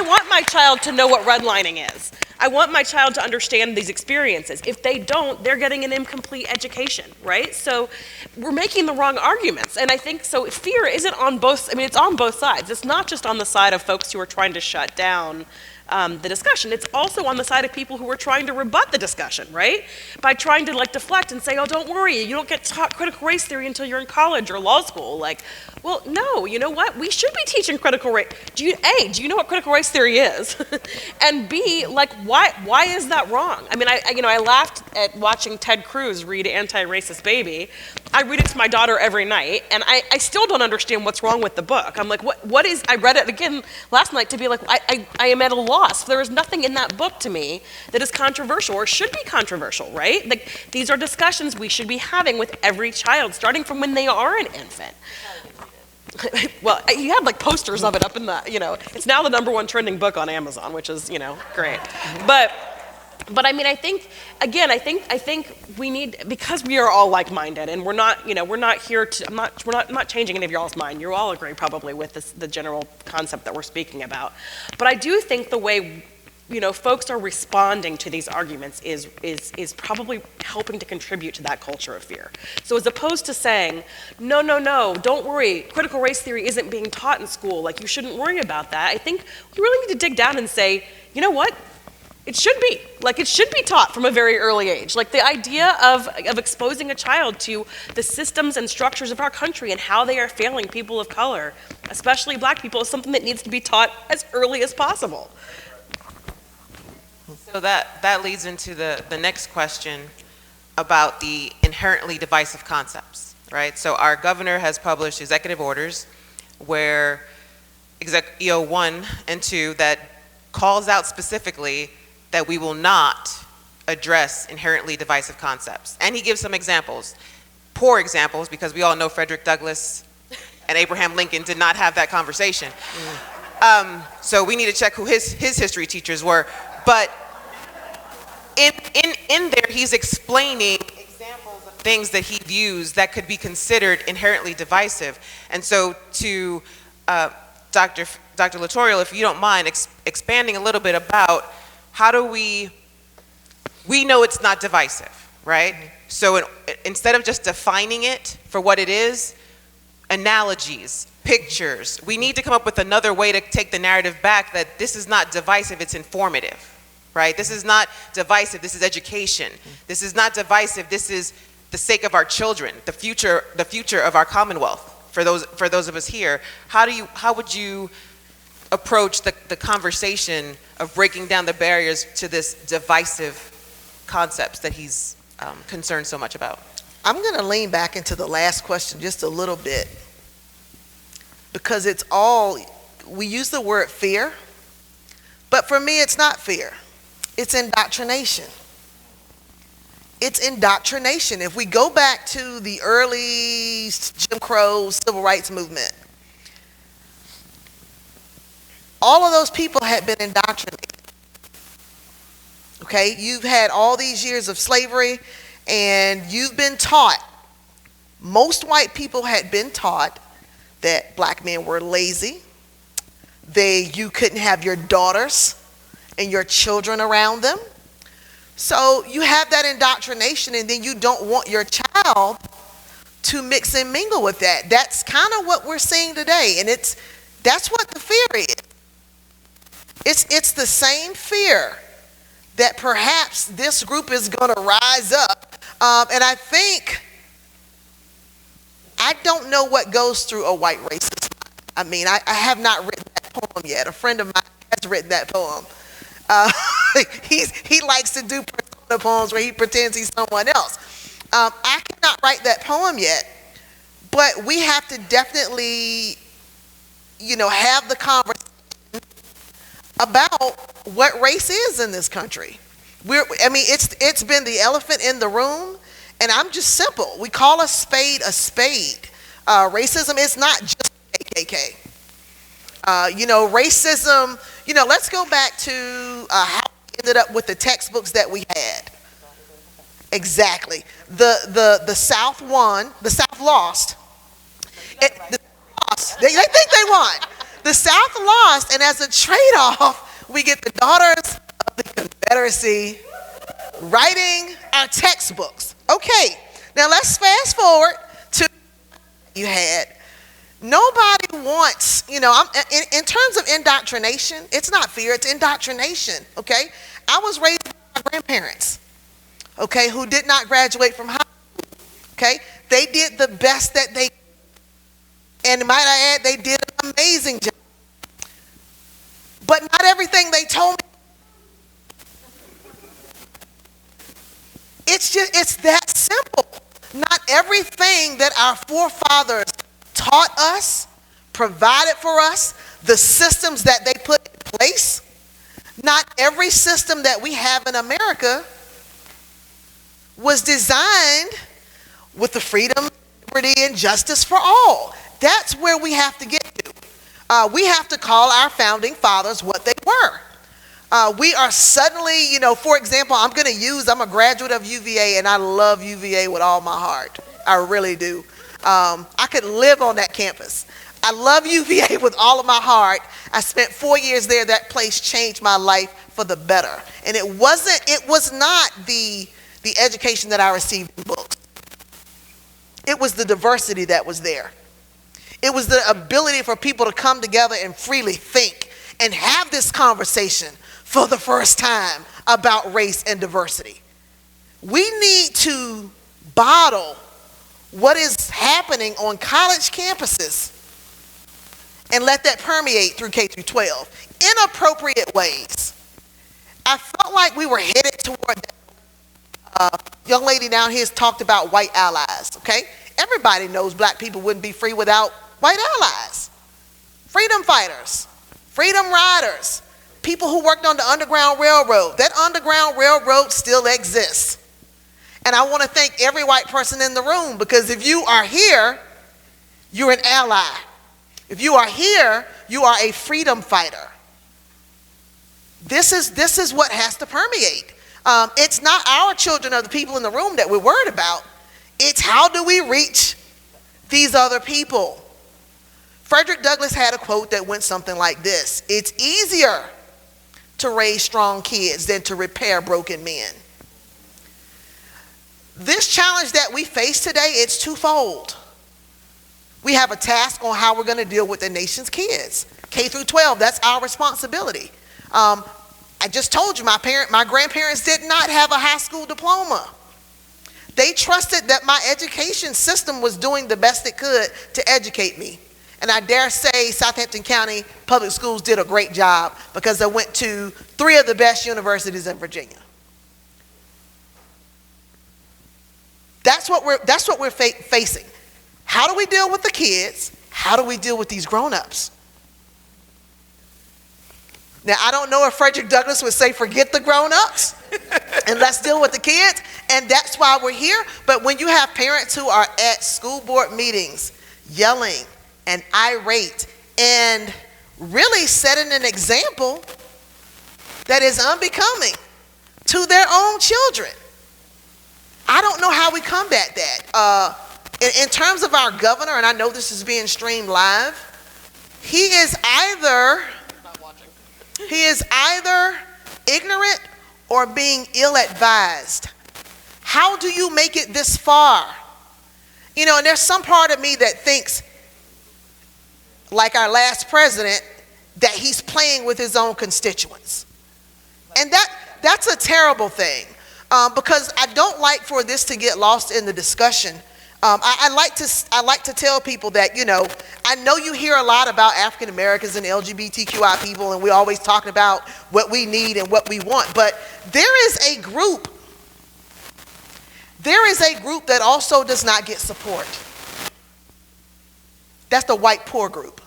want my child to know what redlining is. I want my child to understand these experiences. If they don't, they're getting an incomplete education, right? So we're making the wrong arguments. And I think, so fear isn't on both, it's on both sides. It's not just on the side of folks who are trying to shut down the discussion. It's also on the side of people who are trying to rebut the discussion, right? By trying to deflect and say, oh, don't worry, you don't get taught critical race theory until you're in college or law school. Well, no, you know what? We should be teaching critical race. Do you know what critical race theory is? And B, why is that wrong? I laughed at watching Ted Cruz read Anti-Racist Baby. I read it to my daughter every night, and I still don't understand what's wrong with the book. I'm like, what is, I read it again last night to be like, I am at a loss. There is nothing in that book to me that is controversial or should be controversial, right? These are discussions we should be having with every child, starting from when they are an infant. Well, you had posters of it up in the, it's now the #1 trending book on Amazon, which is, great. But I think we need, because we are all like-minded, and we're not here to, I'm not changing any of y'all's mind. You all agree probably with the general concept that we're speaking about. But I do think the way, folks are responding to these arguments is probably helping to contribute to that culture of fear. So as opposed to saying, no, don't worry, critical race theory isn't being taught in school, you shouldn't worry about that, I think we really need to dig down and say, you know what? It should be. It should be taught from a very early age. The idea of exposing a child to the systems and structures of our country and how they are failing people of color, especially black people, is something that needs to be taught as early as possible. So that leads into the next question about the inherently divisive concepts, right? So our governor has published executive orders where EO 1 and 2 that calls out specifically that we will not address inherently divisive concepts. And he gives some examples, poor examples, because we all know Frederick Douglass and Abraham Lincoln did not have that conversation. So we need to check who his history teachers were. But in there, he's explaining examples of things that he views that could be considered inherently divisive. And so to Dr. Littorial, if you don't mind expanding a little bit about how do we know it's not divisive, right? So instead of just defining it for what it is, analogies, pictures, we need to come up with another way to take the narrative back that this is not divisive, it's informative, right? This is not divisive, this is education. This is not divisive, this is the sake of our children, the future of our Commonwealth. For those of us here, how would you approach the conversation of breaking down the barriers to this divisive concepts that he's concerned so much about? I'm going to lean back into the last question just a little bit, because we use the word fear, but for me it's not fear. It's indoctrination. It's indoctrination. If we go back to the early Jim Crow civil rights movement, all of those people had been indoctrinated. Okay, you've had all these years of slavery, and you've been taught, most white people had been taught that black men were lazy, you couldn't have your daughters and your children around them. So you have that indoctrination, and then you don't want your child to mix and mingle with that. That's kind of what we're seeing today, and that's what the fear is. It's the same fear that perhaps this group is going to rise up. And I don't know what goes through a white racist. I mean, I have not written that poem yet. A friend of mine has written that poem. He likes to do persona poems where he pretends he's someone else. I cannot write that poem yet, but we have to definitely, have the conversation about what race is in this country. It's been the elephant in the room, and I'm just simple. We call a spade a spade. Racism is not just KKK. Racism, let's go back to how we ended up with the textbooks that we had. Exactly. The South won, the South lost. They think they won. The South lost, and as a trade-off, we get the daughters of the Confederacy writing our textbooks. Okay, now let's fast forward to you had. Nobody wants, in terms of indoctrination, it's not fear, it's indoctrination, okay? I was raised by my grandparents, okay, who did not graduate from high school, okay? They did the best that they, and might I add, they did an amazing job. But not everything they told me. It's that simple. Not everything that our forefathers taught us, provided for us, the systems that they put in place, not every system that we have in America was designed with the freedom, liberty, and justice for all. That's where we have to get to. We have to call our founding fathers what they were. We are suddenly, for example, I'm a graduate of UVA, and I love UVA with all my heart. I really do. I could live on that campus. I love UVA with all of my heart. I spent 4 years there. That place changed my life for the better. And it was not the education that I received in books. It was the diversity that was there. It was the ability for people to come together and freely think and have this conversation for the first time about race and diversity. We need to bottle what is happening on college campuses and let that permeate through K through 12 in appropriate ways. I felt like we were headed toward that. Young lady down here has talked about white allies, okay? Everybody knows black people wouldn't be free without white allies. Freedom fighters, freedom riders, people who worked on the Underground Railroad. That Underground Railroad still exists. And I want to thank every white person in the room, because if you are here, you're an ally. If you are here, you are a freedom fighter. This is what has to permeate. It's not our children or the people in the room that we're worried about. It's how do we reach these other people? Frederick Douglass had a quote that went something like this: "It's easier to raise strong kids than to repair broken men." This challenge that we face today, it's twofold. We have a task on how we're going to deal with the nation's kids. K through 12, that's our responsibility. I just told you my grandparents did not have a high school diploma. They trusted that my education system was doing the best it could to educate me. And I dare say Southampton County Public Schools did a great job, because I went to 3 of the best universities in Virginia. That's what we're facing. How do we deal with the kids? How do we deal with these grown-ups? Now, I don't know if Frederick Douglass would say, forget the grown-ups and let's deal with the kids. And that's why we're here. But when you have parents who are at school board meetings yelling and irate and really setting an example that is unbecoming to their own children, I don't know how we combat that. In terms of our governor, and I know this is being streamed live, he is either ignorant or being ill-advised. How do you make it this far? You know, and there's some part of me that thinks, like our last president, that he's playing with his own constituents. And that's a terrible thing, because I don't like for this to get lost in the discussion. I like to tell people that, you know, I know you hear a lot about African Americans and LGBTQI people, and we're always talking about what we need and what we want, but there is a group that also does not get support. That's the white poor group.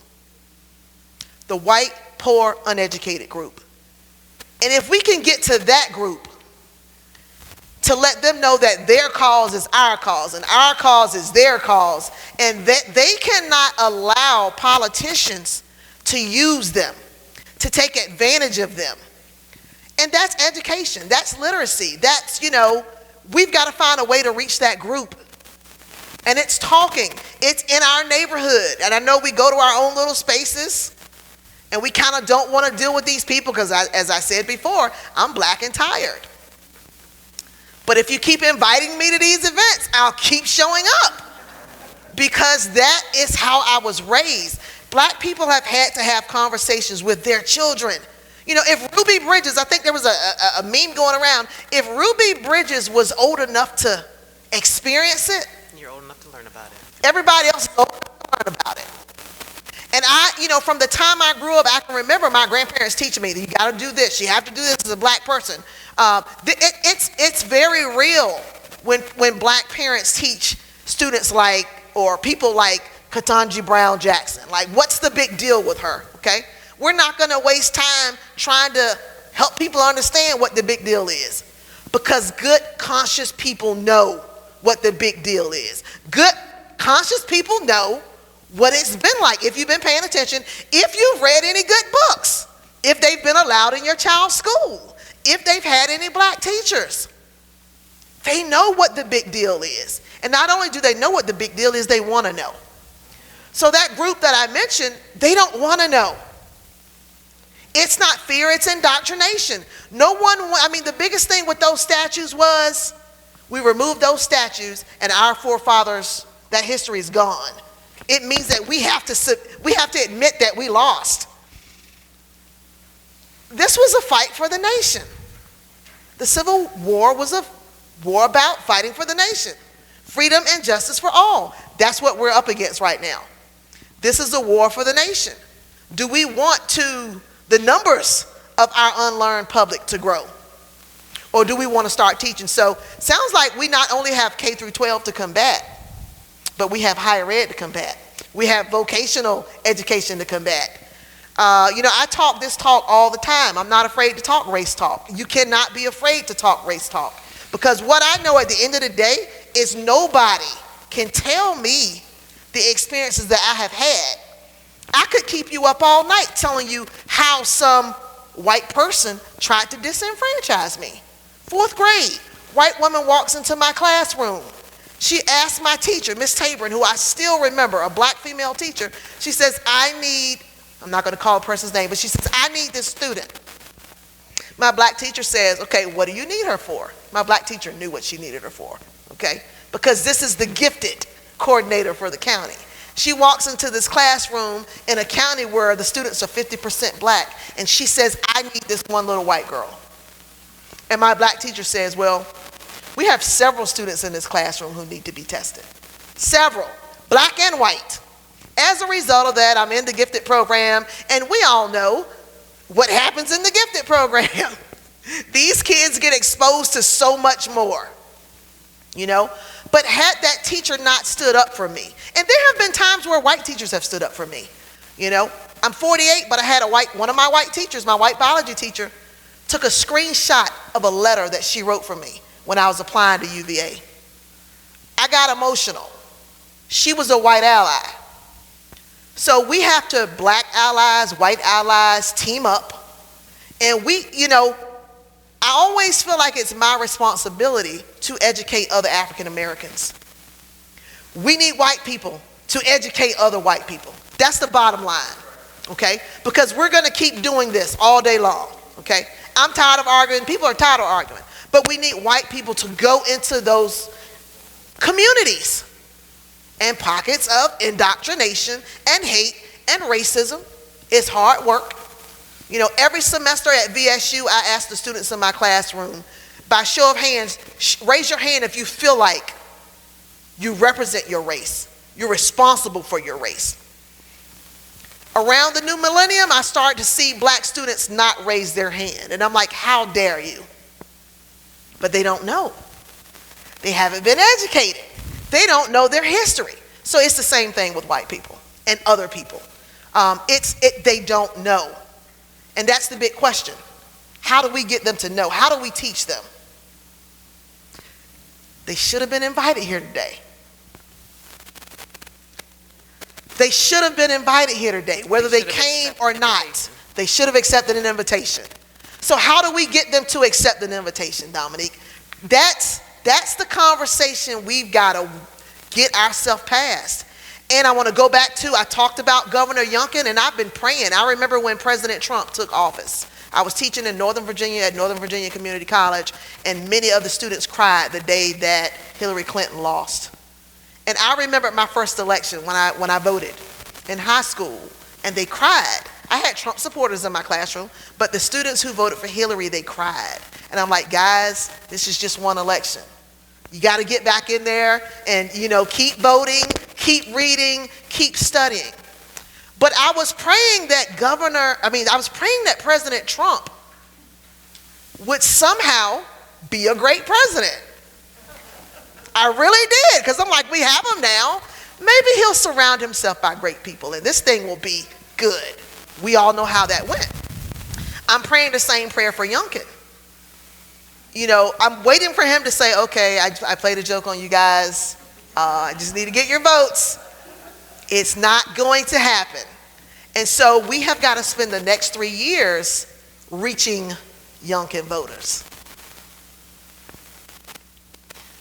The white, poor, uneducated group. And if we can get to that group to let them know that their cause is our cause and our cause is their cause, and that they cannot allow politicians to use them, to take advantage of them. And that's education, that's literacy, that's, you know, we've got to find a way to reach that group. And it's talking, it's in our neighborhood. And I know we go to our own little spaces and we kind of don't want to deal with these people because, as I said before, I'm black and tired. But if you keep inviting me to these events, I'll keep showing up, because that is how I was raised. Black people have had to have conversations with their children. You know, if Ruby Bridges, I think there was a meme going around, if Ruby Bridges was old enough to experience it, You're old enough to learn about it. everybody else is old enough to learn about it. And I, you know, from the time I grew up, I can remember my grandparents teaching me that you got to do this, you have to do this as a black person. It's very real when black parents teach students like, or people like Ketanji Brown Jackson, like, what's the big deal with her, okay? We're not going to waste time trying to help people understand what the big deal is, because good, conscious people know what the big deal is. Good, conscious people know what it's been like, if you've been paying attention, if you've read any good books, if they've been allowed in your child's school, if they've had any black teachers. They know what the big deal is. And not only do they know what the big deal is, they want to know. So that group that I mentioned, they don't want to know. It's not fear, it's indoctrination. The biggest thing with those statues was we removed those statues and our forefathers, that history is gone. It means that we have to admit that we lost. This was a fight for the nation. The Civil War was a war about fighting for the nation. Freedom and justice for all. That's what we're up against right now. This is a war for the nation. Do we want the numbers of our unlearned public to grow? Or do we want to start teaching? So sounds like we not only have K through 12 to combat, but we have higher ed to combat. We have vocational education to combat. I talk this talk all the time. I'm not afraid to talk race talk. You cannot be afraid to talk race talk, because what I know at the end of the day is nobody can tell me the experiences that I have had. I could keep you up all night telling you how some white person tried to disenfranchise me. 4th grade, white woman walks into my classroom. She asked my teacher, Miss Tabor, who I still remember, a black female teacher, she says, I'm not going to call a person's name, but she says, I need this student. My black teacher says, okay, what do you need her for? My black teacher knew what she needed her for, okay? Because this is the gifted coordinator for the county. She walks into this classroom in a county where the students are 50% black, and she says, I need this one little white girl. And my black teacher says, well, we have several students in this classroom who need to be tested. Several, black and white. As a result of that, I'm in the gifted program, and we all know what happens in the gifted program. These kids get exposed to so much more, But had that teacher not stood up for me, and there have been times where white teachers have stood up for me. You know, I'm 48, but I had one of my white teachers, my white biology teacher, took a screenshot of a letter that she wrote for me when I was applying to UVA. I got emotional. She was a white ally. So we have to, black allies, white allies, team up. And I always feel like it's my responsibility to educate other African Americans. We need white people to educate other white people. That's the bottom line, okay? Because we're going to keep doing this all day long, okay? I'm tired of arguing. People are tired of arguing. But we need white people to go into those communities and pockets of indoctrination and hate and racism. It's hard work. You know, every semester at VSU, I ask the students in my classroom, by show of hands, raise your hand if you feel like you represent your race. You're responsible for your race. Around the new millennium, I started to see black students not raise their hand. And I'm like, how dare you? But they don't know. They haven't been educated. They don't know their history. So it's the same thing with white people and other people. They don't know. And that's the big question. How do we get them to know? How do we teach them? They should have been invited here today. They should have been invited here today, whether they came or not. They should have accepted an invitation. So how do we get them to accept an invitation, Dominique? That's the conversation we've got to get ourselves past. And I want to go back to, I talked about Governor Youngkin, and I've been praying. I remember when President Trump took office. I was teaching in Northern Virginia at Northern Virginia Community College, and many of the students cried the day that Hillary Clinton lost. And I remember my first election when I voted in high school, and they cried. I had Trump supporters in my classroom, but the students who voted for Hillary, they cried. And I'm like, guys, this is just one election. You got to get back in there and, keep voting, keep reading, keep studying. But I was praying that President Trump would somehow be a great president. I really did, because I'm like, we have him now. Maybe he'll surround himself by great people, and this thing will be good. We all know how that went. I'm praying the same prayer for Youngkin. I'm waiting for him to say, okay, I played a joke on you guys. I just need to get your votes. It's not going to happen. And so we have got to spend the next 3 years reaching Youngkin voters.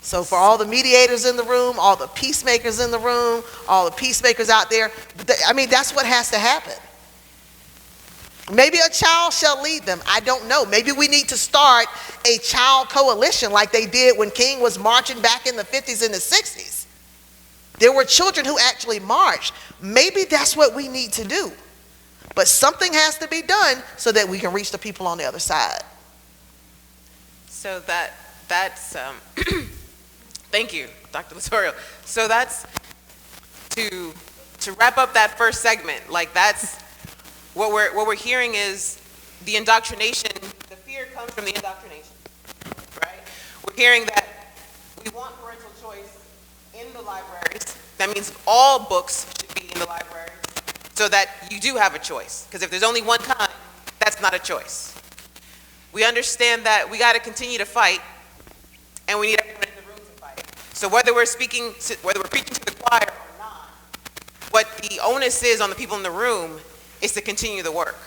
So for all the mediators in the room, all the peacemakers in the room, all the peacemakers out there, that's what has to happen. Maybe a child shall lead them. I don't know. Maybe we need to start a child coalition like they did when King was marching back in the 50s and the 60s. There were children who actually marched. Maybe that's what we need to do. But something has to be done so that we can reach the people on the other side. So that's thank you, Dr. Latorio. So that's to wrap up that first segment. That's what we're hearing is the indoctrination. The fear comes from the indoctrination, right? We're hearing that we want parental choice in the libraries. That means all books should be in the libraries, so that you do have a choice. Because if there's only one kind, that's not a choice. We understand that we got to continue to fight, and we need everyone in the room to fight. So whether we're preaching to the choir or not, what the onus is on the people in the room is to continue the work,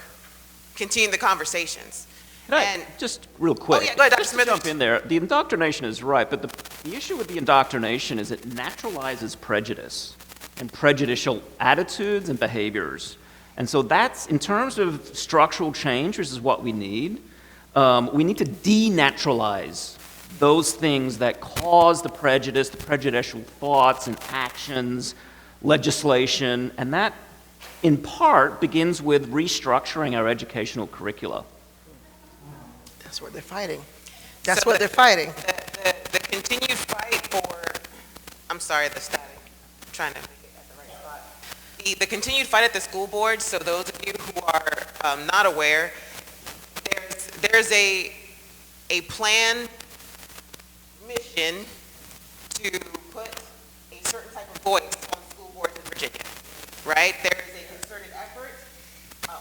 continue the conversations. Just real quick, oh yeah, go ahead, Dr. just to Smith. jump in there, the indoctrination is right, but the issue with the indoctrination is it naturalizes prejudice and prejudicial attitudes and behaviors. And so that's, in terms of structural change, which is what we need to denaturalize those things that cause the prejudice, the prejudicial thoughts and actions, legislation, and that in part begins with restructuring our educational curricula. That's what they're fighting. That's what they're fighting. The continued fight for, I'm sorry, the static. I'm trying to make it at the right spot. The continued fight at the school board, so those of you who are not aware, there's a planned mission to voice on school boards in Virginia, right? There is a concerted effort,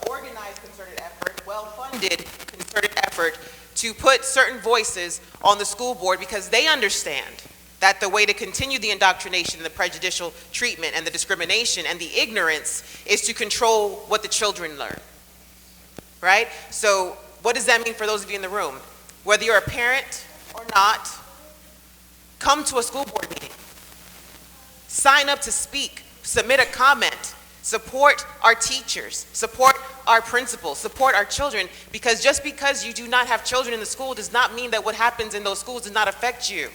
organized concerted effort, well-funded concerted effort to put certain voices on the school board because they understand that the way to continue the indoctrination and the prejudicial treatment and the discrimination and the ignorance is to control what the children learn, right? So what does that mean for those of you in the room? Whether you're a parent or not, come to a school board meeting. Sign up to speak, submit a comment, support our teachers, support our principals, support our children, because just because you do not have children in the school does not mean that what happens in those schools does not affect you.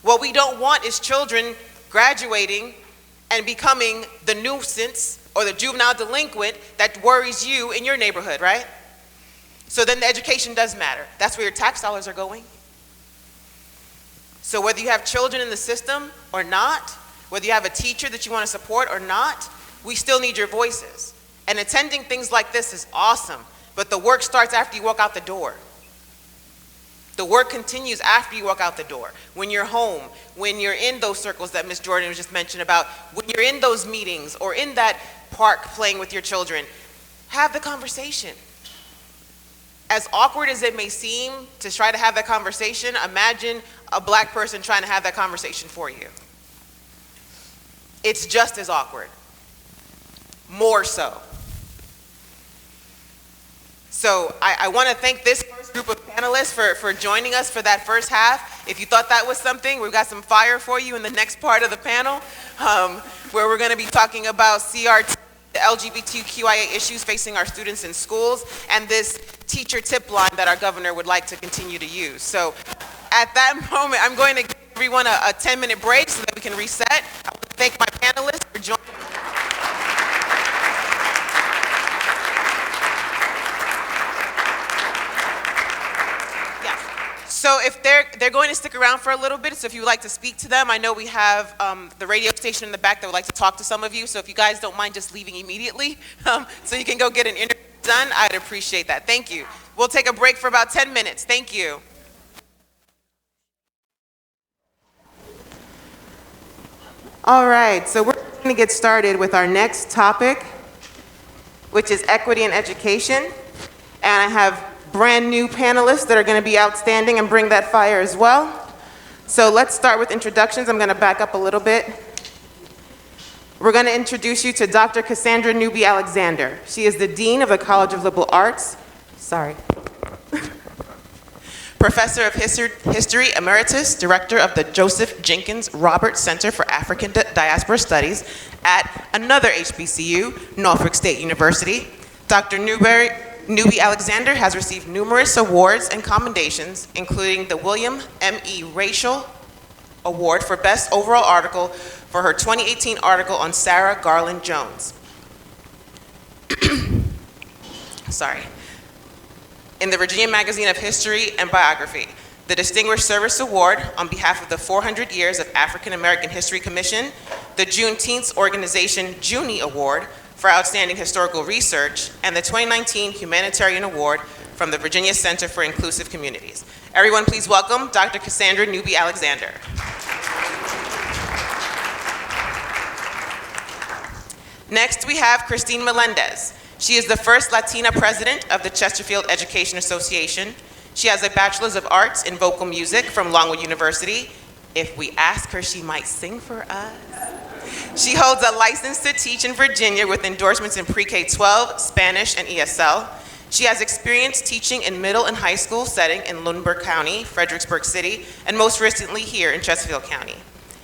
What we don't want is children graduating and becoming the nuisance or the juvenile delinquent that worries you in your neighborhood, right? So then the education does matter. That's where your tax dollars are going. So whether you have children in the system or not, whether you have a teacher that you want to support or not, we still need your voices. And attending things like this is awesome, but the work starts after you walk out the door. The work continues after you walk out the door. When you're home, when you're in those circles that Ms. Jordan was just mentioned about, when you're in those meetings or in that park playing with your children, have the conversation. As awkward as it may seem to try to have that conversation, imagine a black person trying to have that conversation for you. It's just as awkward, more so. So I want to thank this first group of panelists for joining us for that first half. If you thought that was something, we've got some fire for you in the next part of the panel, where we're going to be talking about CRT, the LGBTQIA issues facing our students in schools, and this teacher tip line that our governor would like to continue to use. So at that moment, I'm going to give everyone a 10-minute break so that we can reset. I want to thank my panelists for joining us. So if they're going to stick around for a little bit, so if you would like to speak to them, I know we have the radio station in the back that would like to talk to some of you, so if you guys don't mind just leaving immediately, so you can go get an interview done, I'd appreciate that. Thank you. We'll take a break for about 10 minutes. Thank you. All right, so we're going to get started with our next topic, which is equity in education, and I have brand new panelists that are going to be outstanding and bring that fire as well. So let's start with introductions. I'm going to back up a little bit. We're going to introduce you to Dr. Cassandra Newby Alexander. She is the Dean of the College of Liberal Arts. Professor of History Emeritus, Director of the Joseph Jenkins Roberts Center for African Diaspora Studies at another HBCU, Norfolk State University. Dr. Newby Alexander has received numerous awards and commendations, including the William M.E. Racial Award for Best Overall Article for her 2018 article on Sarah Garland Jones. In the Virginia Magazine of History and Biography, the Distinguished Service Award on behalf of the 400 Years of African American History Commission, the Juneteenth Organization Junie Award for Outstanding Historical Research, and the 2019 Humanitarian Award from the Virginia Center for Inclusive Communities. Everyone please welcome Dr. Cassandra Newby Alexander. Next we have Christine Melendez. She is the first Latina president of the Chesterfield Education Association. She has a Bachelor's of Arts in Vocal Music from Longwood University. If we ask her, she might sing for us. She holds a license to teach in Virginia with endorsements in pre-K-12, Spanish, and ESL. She has experience teaching in middle and high school setting in Lunenburg County, Fredericksburg City, and most recently here in Chesterfield County.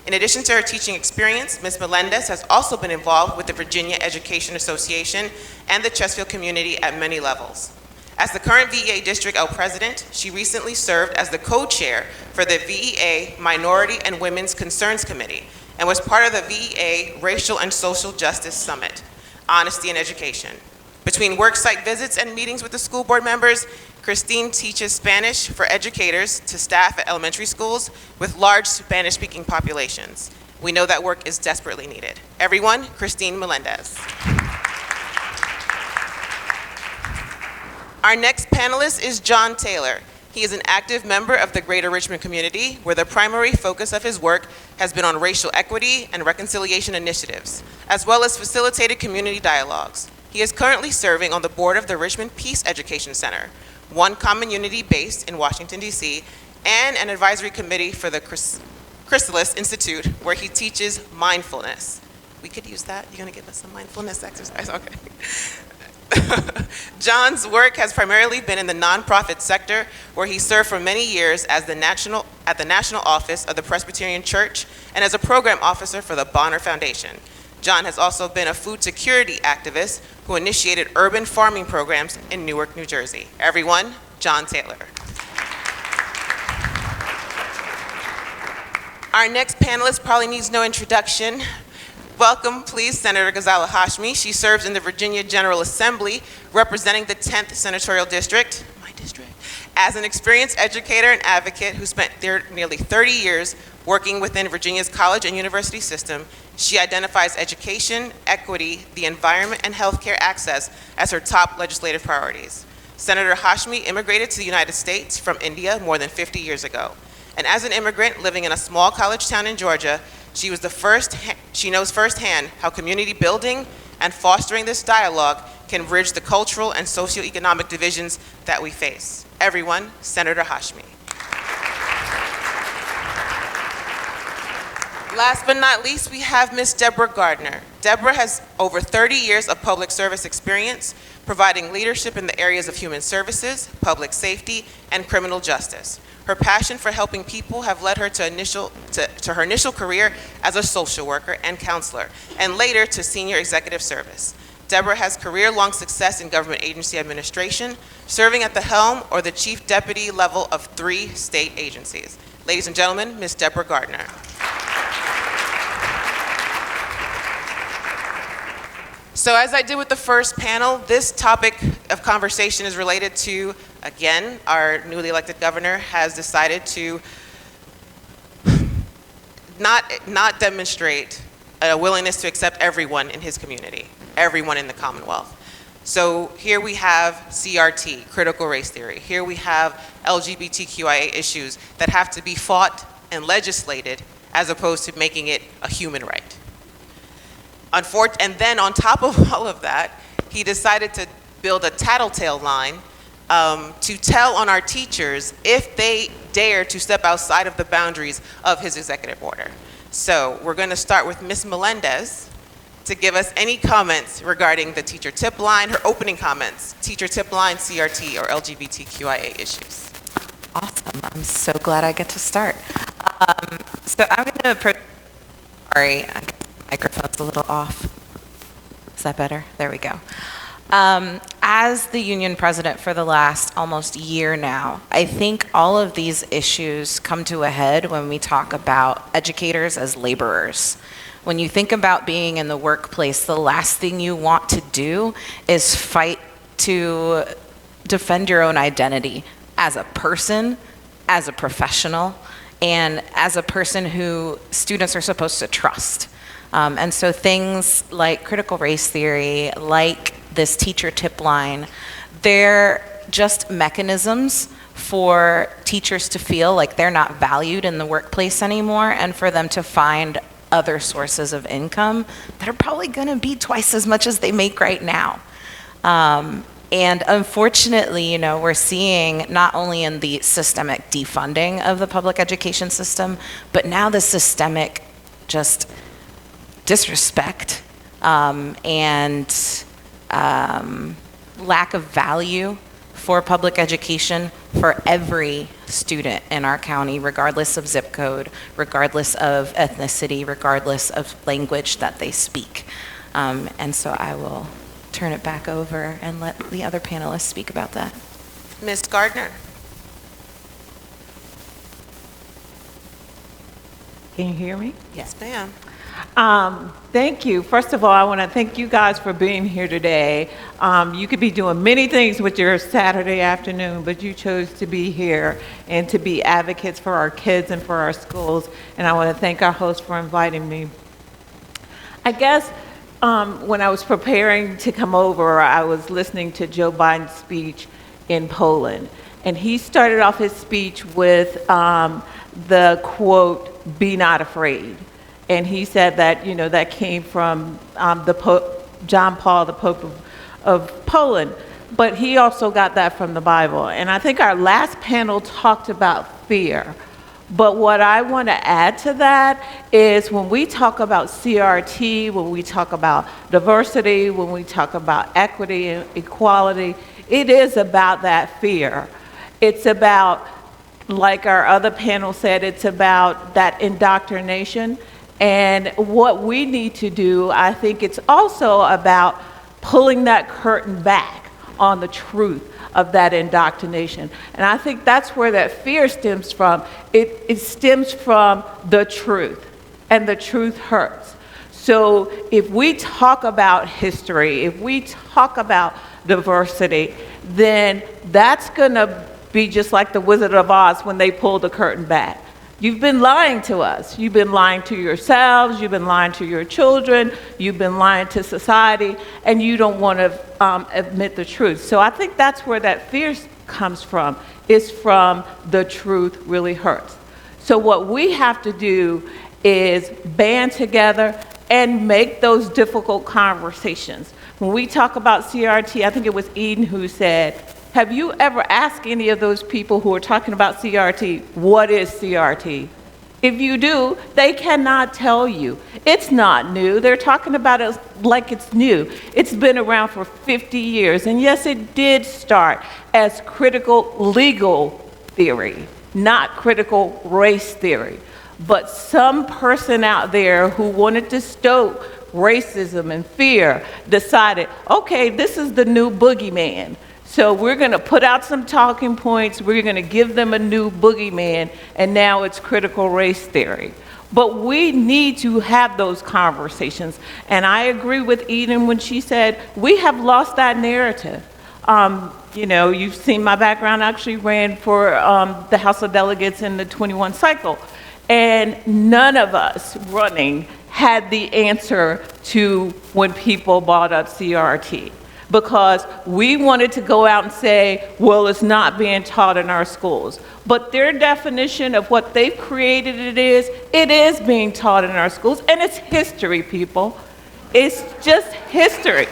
In addition to her teaching experience, Ms. Melendez has also been involved with the Virginia Education Association and the Chesterfield community at many levels. As the current VEA District L President, she recently served as the co-chair for the VEA Minority and Women's Concerns Committee and was part of the VEA Racial and Social Justice Summit, Honesty in Education. Between worksite visits and meetings with the school board members, Christine teaches Spanish for educators to staff at elementary schools with large Spanish-speaking populations. We know that work is desperately needed. Everyone, Christine Melendez. Our next panelist is John Taylor. He is an active member of the Greater Richmond community, where the primary focus of his work has been on racial equity and reconciliation initiatives, as well as facilitated community dialogues. He is currently serving on the board of the Richmond Peace Education Center, One Common Unity based in Washington, D.C., and an advisory committee for the Chrysalis Institute, where he teaches mindfulness. We could use that. You're going to give us a mindfulness exercise? Okay. John's work has primarily been in the nonprofit sector, where he served for many years as at the National Office of the Presbyterian Church and as a program officer for the Bonner Foundation. John has also been a food security activist who initiated urban farming programs in Newark, New Jersey. Everyone, John Taylor. Our next panelist probably needs no introduction. Welcome, please, Senator Ghazala Hashmi. She serves in the Virginia General Assembly, representing the 10th Senatorial District, my district, as an experienced educator and advocate who spent nearly 30 years working within Virginia's college and university system. She identifies education, equity, the environment, and healthcare access as her top legislative priorities. Senator Hashmi immigrated to the United States from India more than 50 years ago. And as an immigrant living in a small college town in Georgia, she knows firsthand how community building and fostering this dialogue can bridge the cultural and socioeconomic divisions that we face. Everyone, Senator Hashmi. Last but not least, we have Ms. Deborah Gardner. Deborah has over 30 years of public service experience, providing leadership in the areas of human services, public safety, and criminal justice. Her passion for helping people have led her to her initial career as a social worker and counselor, and later to senior executive service. Deborah has career-long success in government agency administration, serving at the helm or the chief deputy level of 3 state agencies. Ladies and gentlemen, Ms. Deborah Gardner. So as I did with the first panel, this topic of conversation is related to, again, our newly elected governor has decided to not demonstrate a willingness to accept everyone in his community, everyone in the Commonwealth. So here we have CRT, critical race theory. Here we have LGBTQIA issues that have to be fought and legislated as opposed to making it a human right. And then on top of all of that, he decided to build a tattletale line to tell on our teachers if they dare to step outside of the boundaries of his executive order. So we're going to start with Ms. Melendez to give us any comments regarding the teacher tip line, her opening comments, teacher tip line, CRT, or LGBTQIA issues. Awesome. I'm so glad I get to start. So I'm going to approach, sorry, I guess the microphone's a little off. Is that better? There we go. As the union president for the last almost year now, I think all of these issues come to a head when we talk about educators as laborers. When you think about being in the workplace, the last thing you want to do is fight to defend your own identity as a person, as a professional, and as a person who students are supposed to trust. And so things like critical race theory, like this teacher tip line, they're just mechanisms for teachers to feel like they're not valued in the workplace anymore, and for them to find other sources of income that are probably going to be twice as much as they make right now. And unfortunately, you know, we're seeing not only in the systemic defunding of the public education system, but now the systemic just disrespect and lack of value for public education for every student in our county, regardless of zip code, regardless of ethnicity, regardless of language that they speak. And so I will turn it back over and let the other panelists speak about that. Ms. Gardner. Can you hear me? Yes, ma'am. Thank you. First of all, I want to thank you guys for being here today. You could be doing many things with your Saturday afternoon, but you chose to be here and to be advocates for our kids and for our schools. And I want to thank our host for inviting me. I guess when I was preparing to come over, I was listening to Joe Biden's speech in Poland. And he started off his speech with the quote, be not afraid. And he said that, that came from the Pope, John Paul, the Pope of Poland. But he also got that from the Bible. And I think our last panel talked about fear. But what I want to add to that is when we talk about CRT, when we talk about diversity, when we talk about equity and equality, it is about that fear. It's about, like our other panel said, it's about that indoctrination. And what we need to do, I think it's also about pulling that curtain back on the truth of that indoctrination. And I think that's where that fear stems from. It stems from the truth, and the truth hurts. So if we talk about history, if we talk about diversity, then that's gonna be just like the Wizard of Oz when they pulled the curtain back. You've been lying to us. You've been lying to yourselves. You've been lying to your children. You've been lying to society, and you don't want to admit the truth. So I think that's where that fear comes from, is from the truth really hurts. So what we have to do is band together and make those difficult conversations. When we talk about CRT, I think it was Eden who said, have you ever asked any of those people who are talking about CRT, what is CRT? If you do, they cannot tell you. It's not new. They're talking about it like it's new. It's been around for 50 years. And yes, it did start as critical legal theory, not critical race theory. But some person out there who wanted to stoke racism and fear decided, okay, this is the new boogeyman. So we're going to put out some talking points, we're going to give them a new boogeyman, and now it's critical race theory. But we need to have those conversations. And I agree with Eden when she said, we have lost that narrative. You've seen my background. I actually ran for the House of Delegates in the 21 cycle. And none of us running had the answer to when people brought up CRT. Because we wanted to go out and say, well, it's not being taught in our schools. But their definition of what they've created it is being taught in our schools. And it's history, people. It's just history.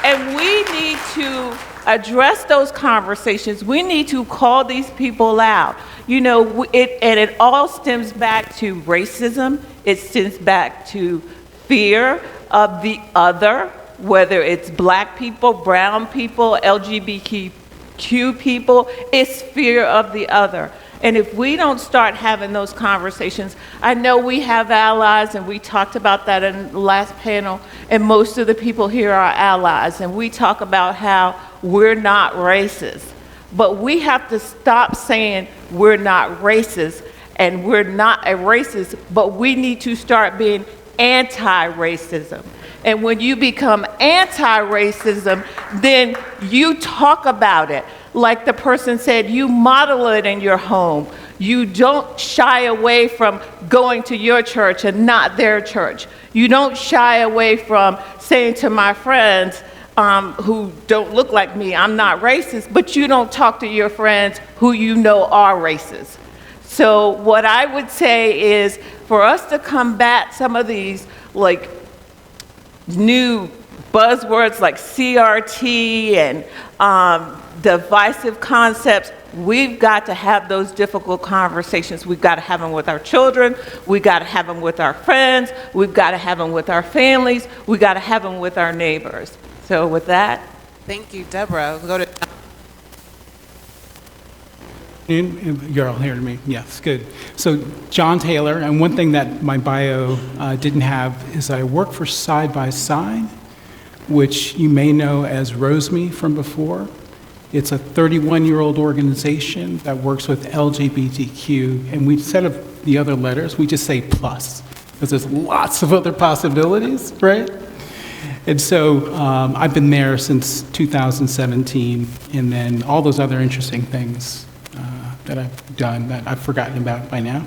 And we need to address those conversations. We need to call these people out. It all stems back to racism. It stems back to fear of the other, whether it's black people, brown people, LGBTQ people, it's fear of the other. And if we don't start having those conversations, I know we have allies, and we talked about that in the last panel, and most of the people here are allies, and we talk about how we're not racist. But we have to stop saying we're not racist, and we're not a racist, but we need to start being anti-racism. And when you become anti-racism, then you talk about it. Like the person said, you model it in your home. You don't shy away from going to your church and not their church. You don't shy away from saying to my friends who don't look like me, I'm not racist, but you don't talk to your friends who you know are racist. So what I would say is for us to combat some of these new buzzwords like CRT and divisive concepts, we've got to have those difficult conversations. We've got to have them with our children. We've got to have them with our friends. We've got to have them with our families. We've got to have them with our neighbors. So with that. Thank you, Deborah. We'll go to You're all hearing me? Yes, good. So John Taylor, and one thing that my bio didn't have is I work for Side by Side, which you may know as ROSME from before. It's a 31-year-old organization that works with LGBTQ, and we, instead of the other letters, we just say plus, because there's lots of other possibilities, right? And so I've been there since 2017, and then all those other interesting things that I've done that I've forgotten about by now.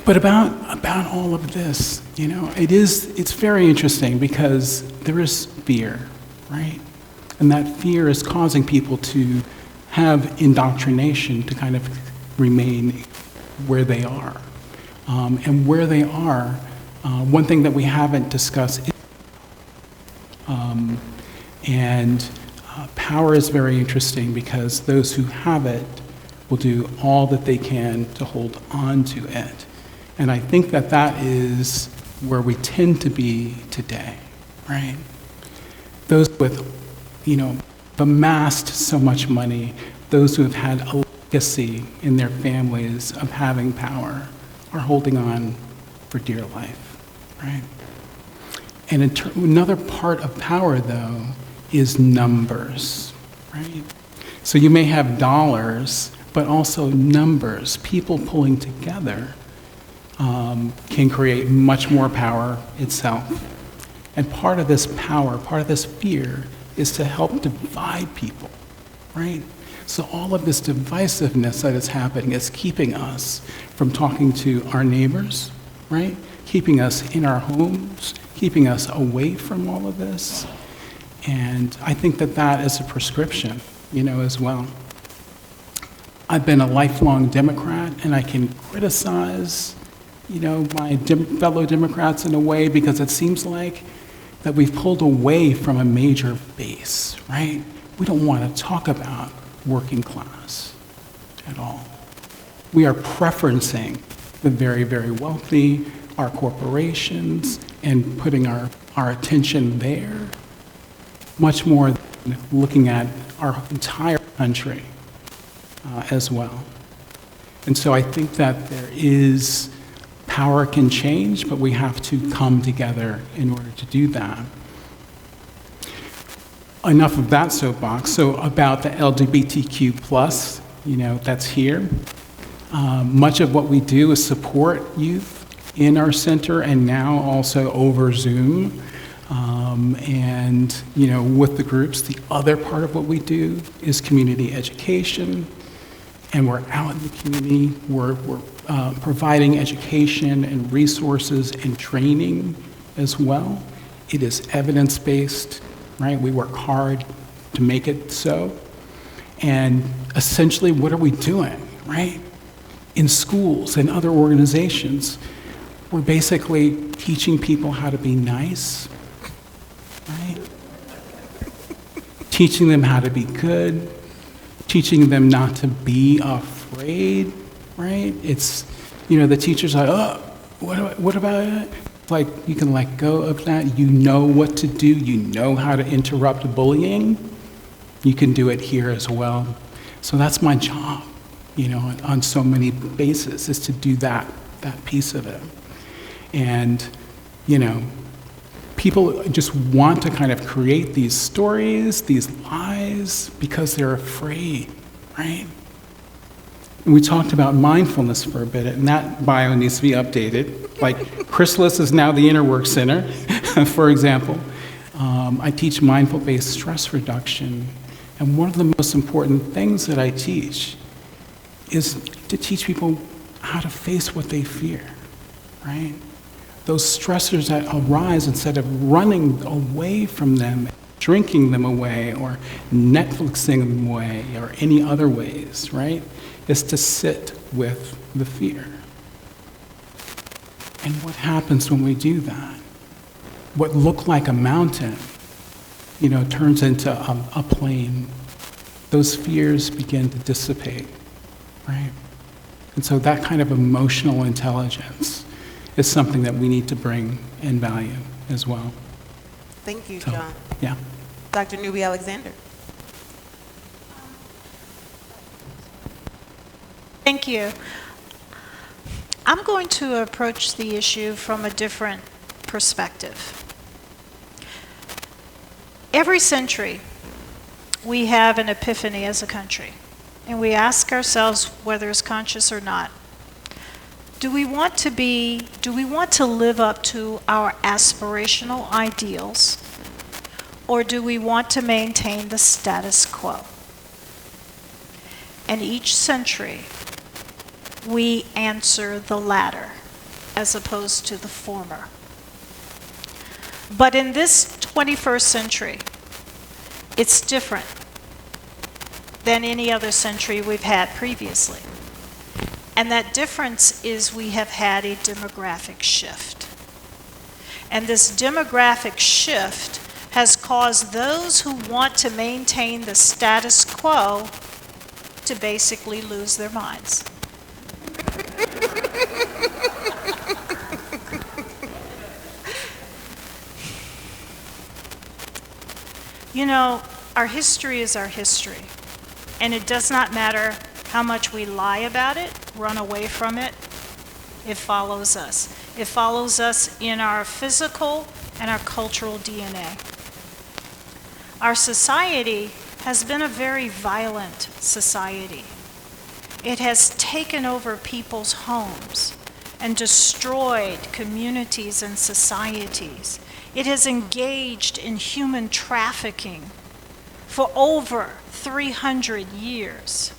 But about all of this, it's very interesting because there is fear, right? And that fear is causing people to have indoctrination to kind of remain where they are. And where they are, one thing that we haven't discussed is power is very interesting because those who have it will do all that they can to hold on to it. And I think that that is where we tend to be today, right? Those with, amassed so much money, those who have had a legacy in their families of having power are holding on for dear life, right? And another part of power, though, is numbers, right? So you may have dollars, but also numbers. People pulling together can create much more power itself. And part of this power, part of this fear, is to help divide people, right? So all of this divisiveness that is happening is keeping us from talking to our neighbors, right? Keeping us in our homes, keeping us away from all of this. And I think that that is a prescription, as well. I've been a lifelong Democrat, and I can criticize, my fellow Democrats in a way because it seems like that we've pulled away from a major base, right? We don't want to talk about working class at all. We are preferencing the very, very wealthy, our corporations, and putting our attention there, much more than looking at our entire country as well. And so I think that there is, power can change, but we have to come together in order to do that. Enough of that soapbox. So about the LGBTQ plus, that's here. Much of what we do is support youth in our center and now also over Zoom. With the groups, the other part of what we do is community education. And we're out in the community, we're providing education and resources and training as well. It is evidence-based, right? We work hard to make it so. And essentially, what are we doing, right? In schools and other organizations, we're basically teaching people how to be nice, right? Teaching them how to be good, teaching them not to be afraid, right? It's, the teacher's like, oh, what about it? Like, you can let go of that. You know what to do. You know how to interrupt bullying. You can do it here as well. So that's my job, on so many bases, is to do that piece of it. And, people just want to kind of create these stories, these lies, because they're afraid, right? And we talked about mindfulness for a bit, and that bio needs to be updated. Like, Chrysalis is now the Inner Work Center, for example. I teach mindful-based stress reduction, and one of the most important things that I teach is to teach people how to face what they fear, right? Those stressors that arise, instead of running away from them, drinking them away, or Netflixing them away, or any other ways, right, is to sit with the fear. And what happens when we do that? What looked like a mountain, turns into a plain. Those fears begin to dissipate, right? And so that kind of emotional intelligence is something that we need to bring and value as well. Thank you, So, John. yeah. Dr. Newby Alexander. Thank you. I'm going to approach the issue from a different perspective. Every century, we have an epiphany as a country, and we ask ourselves, whether it's conscious or not, do we want to live up to our aspirational ideals, or do we want to maintain the status quo? And each century, we answer the latter as opposed to the former. But in this 21st century, it's different than any other century we've had previously. And that difference is we have had a demographic shift. And this demographic shift has caused those who want to maintain the status quo to basically lose their minds. You know, our history is our history. And it does not matter how much we lie about it, run away from it, it follows us. It follows us in our physical and our cultural DNA. Our society has been a very violent society. It has taken over people's homes and destroyed communities and societies. It has engaged in human trafficking for over 300 years.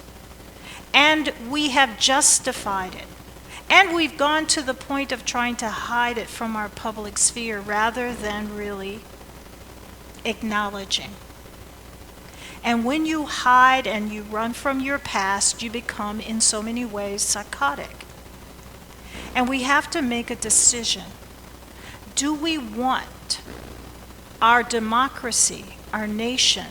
And we have justified it. And we've gone to the point of trying to hide it from our public sphere rather than really acknowledging. And when you hide and you run from your past, you become in so many ways psychotic. And we have to make a decision. Do we want our democracy, our nation,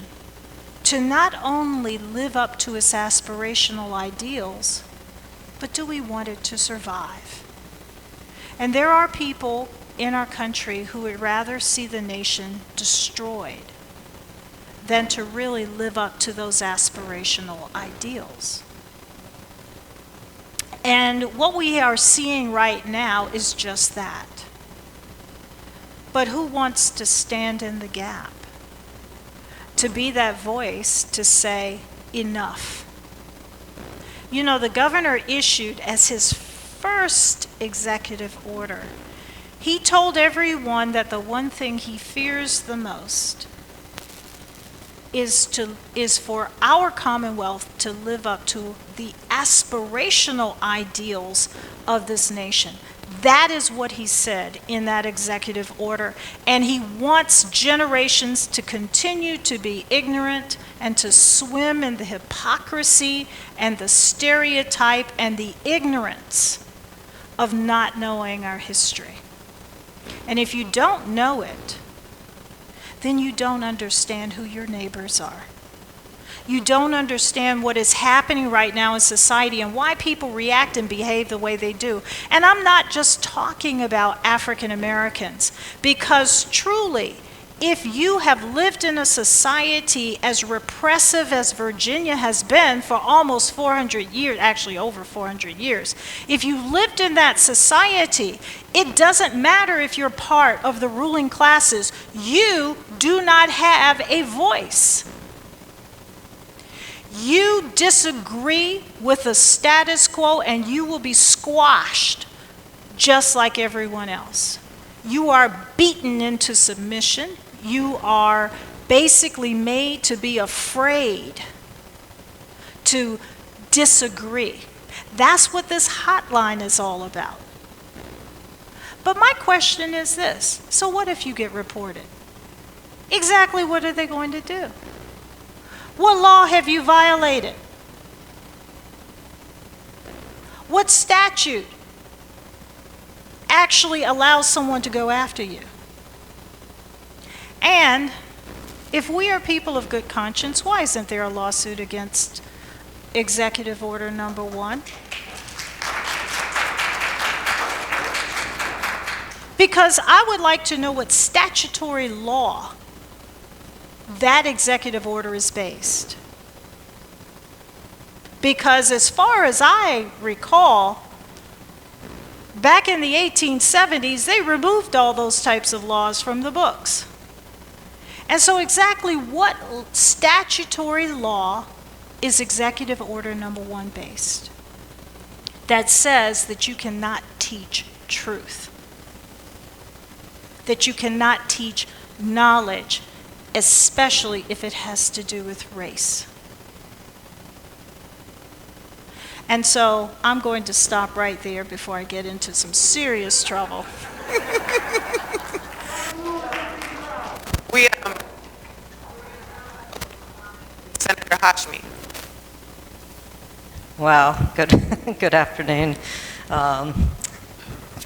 to not only live up to its aspirational ideals, but do we want it to survive? And there are people in our country who would rather see the nation destroyed than to really live up to those aspirational ideals. And what we are seeing right now is just that. But who wants to stand in the gap? To be that voice to say, enough. You know, the governor issued as his first executive order, he told everyone that the one thing he fears the most is for our Commonwealth to live up to the aspirational ideals of this nation. That is what he said in that executive order. And he wants generations to continue to be ignorant and to swim in the hypocrisy and the stereotype and the ignorance of not knowing our history. And if you don't know it, then you don't understand who your neighbors are. You don't understand what is happening right now in society and why people react and behave the way they do. And I'm not just talking about African Americans, because truly, if you have lived in a society as repressive as Virginia has been for almost 400 years, actually over 400 years, if you lived in that society, it doesn't matter if you're part of the ruling classes, you do not have a voice. You disagree with the status quo and you will be squashed just like everyone else. You are beaten into submission. You are basically made to be afraid to disagree. That's what this hotline is all about. But my question is this: so what if you get reported? Exactly what are they going to do? What law have you violated? What statute actually allows someone to go after you? And if we are people of good conscience, why isn't there a lawsuit against Executive Order Number 1? Because I would like to know what statutory law that executive order is based. Because as far as I recall, back in the 1870s, they removed all those types of laws from the books. And so exactly what statutory law is Executive Order Number 1 based? That says that you cannot teach truth, that you cannot teach knowledge, especially if it has to do with race. And so I'm going to stop right there before I get into some serious trouble. Senator Hashmi. Well, good afternoon.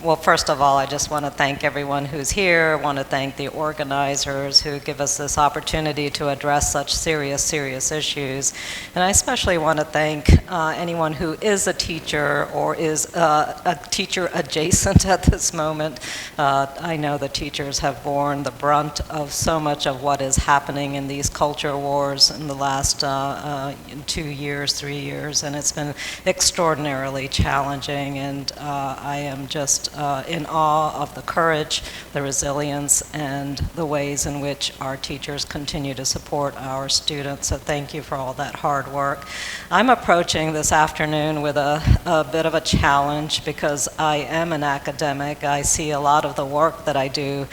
Well, first of all, I just want to thank everyone who's here. I want to thank the organizers who give us this opportunity to address such serious issues. And I especially want to thank anyone who is a teacher or is a teacher adjacent at this moment. I know the teachers have borne the brunt of so much of what is happening in these culture wars in the last 2 years, 3 years, and it's been extraordinarily challenging, and I am just in awe of the courage, the resilience, and the ways in which our teachers continue to support our students. So thank you for all that hard work. I'm approaching this afternoon with a bit of a challenge because I am an academic. I see a lot of the work that I do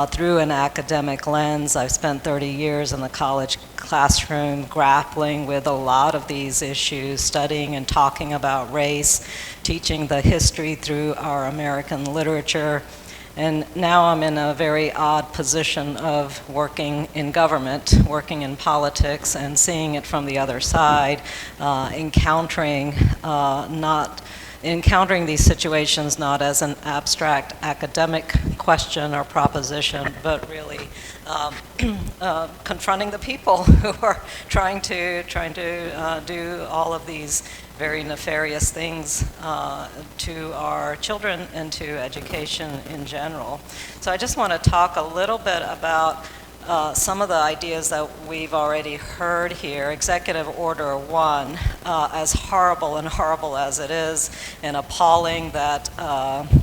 through an academic lens. I've spent 30 years in the college classroom grappling with a lot of these issues, studying and talking about race, teaching the history through our American literature. And now I'm in a very odd position of working in government, working in politics, and seeing it from the other side, encountering these situations not as an abstract academic question or proposition, but really confronting the people who are trying to do all of these very nefarious things to our children and to education in general. So I just want to talk a little bit about some of the ideas that we've already heard here. Executive Order 1, as horrible as it is, and appalling that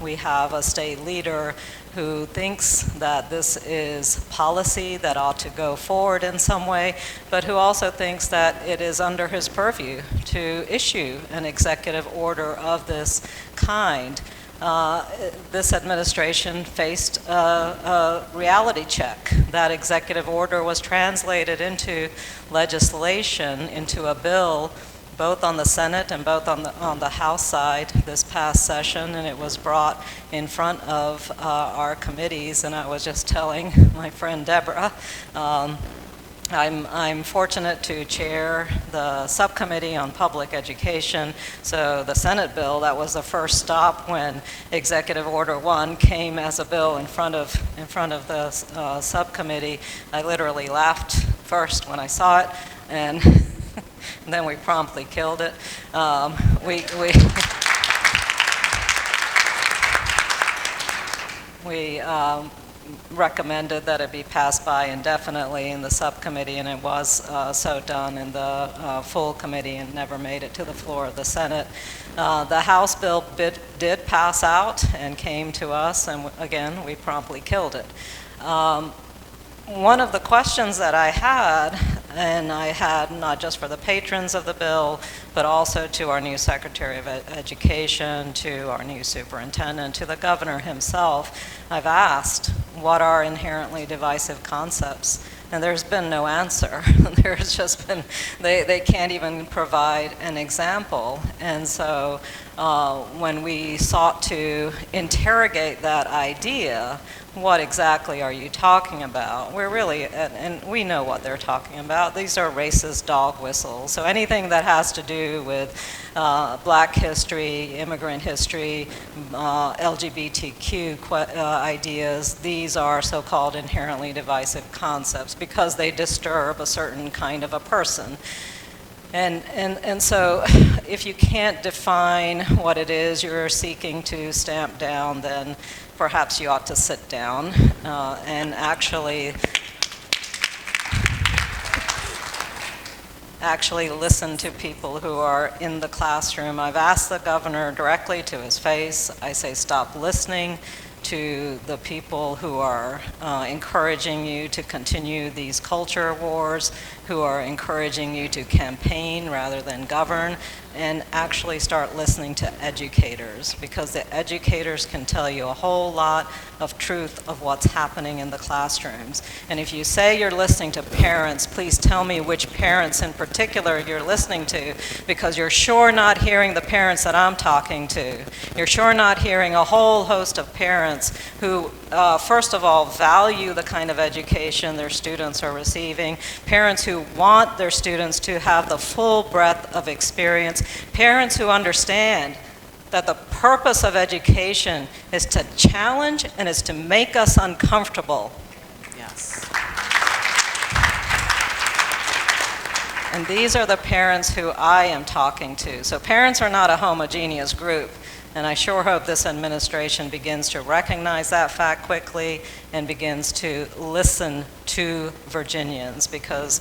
we have a state leader who thinks that this is policy that ought to go forward in some way, but who also thinks that it is under his purview to issue an executive order of this kind. This administration faced a reality check. That executive order was translated into legislation, into a bill, both on the Senate and both on the House side this past session, and it was brought in front of our committees. And I was just telling my friend Deborah, I'm fortunate to chair the subcommittee on public education. So the Senate bill, that was the first stop when Executive Order 1 came as a bill in front of the subcommittee. I literally laughed first when I saw it, and then we promptly killed it. We recommended that it be passed by indefinitely in the subcommittee, and it was so done in the full committee and never made it to the floor of the Senate. The House bill did pass out and came to us, and again, we promptly killed it. One of the questions that I had, and I had not just for the patrons of the bill, but also to our new Secretary of Education, to our new superintendent, to the governor himself, I've asked, what are inherently divisive concepts? And there's been no answer. There's just been, they can't even provide an example. And so when we sought to interrogate that idea, what exactly are you talking about? We're really, and we know what they're talking about. These are racist dog whistles. So anything that has to do with black history, immigrant history, LGBTQ ideas, these are so-called inherently divisive concepts because they disturb a certain kind of a person. And so if you can't define what it is you're seeking to stamp down, then perhaps you ought to sit down and actually listen to people who are in the classroom. I've asked the governor directly to his face. I say, stop listening to the people who are encouraging you to continue these culture wars, who are encouraging you to campaign rather than govern, and actually start listening to educators, because the educators can tell you a whole lot of truth of what's happening in the classrooms. And if you say you're listening to parents, please tell me which parents in particular you're listening to, because you're sure not hearing the parents that I'm talking to. You're sure not hearing a whole host of parents who, first of all, value the kind of education their students are receiving, parents who want their students to have the full breadth of experience parents who understand that the purpose of education is to challenge and is to make us uncomfortable. Yes. And these are the parents who I am talking to. So parents are not a homogeneous group. And I sure hope this administration begins to recognize that fact quickly and begins to listen to Virginians, because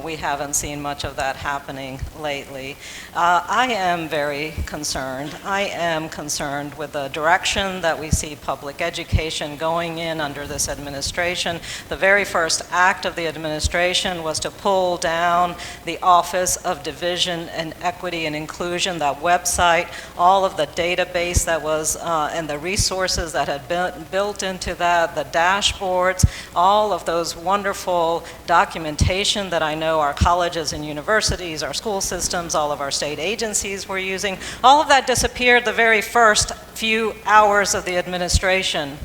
we haven't seen much of that happening lately. I am very concerned. I am concerned with the direction that we see public education going in under this administration. The very first act of the administration was to pull down the Office of Division and Equity and Inclusion, that website, all of the database that was, and the resources that had been built into that, the dashboards, all of those wonderful documentation that I know our colleges and universities, our school systems, all of our state agencies were using. All of that disappeared the very first few hours of the administration.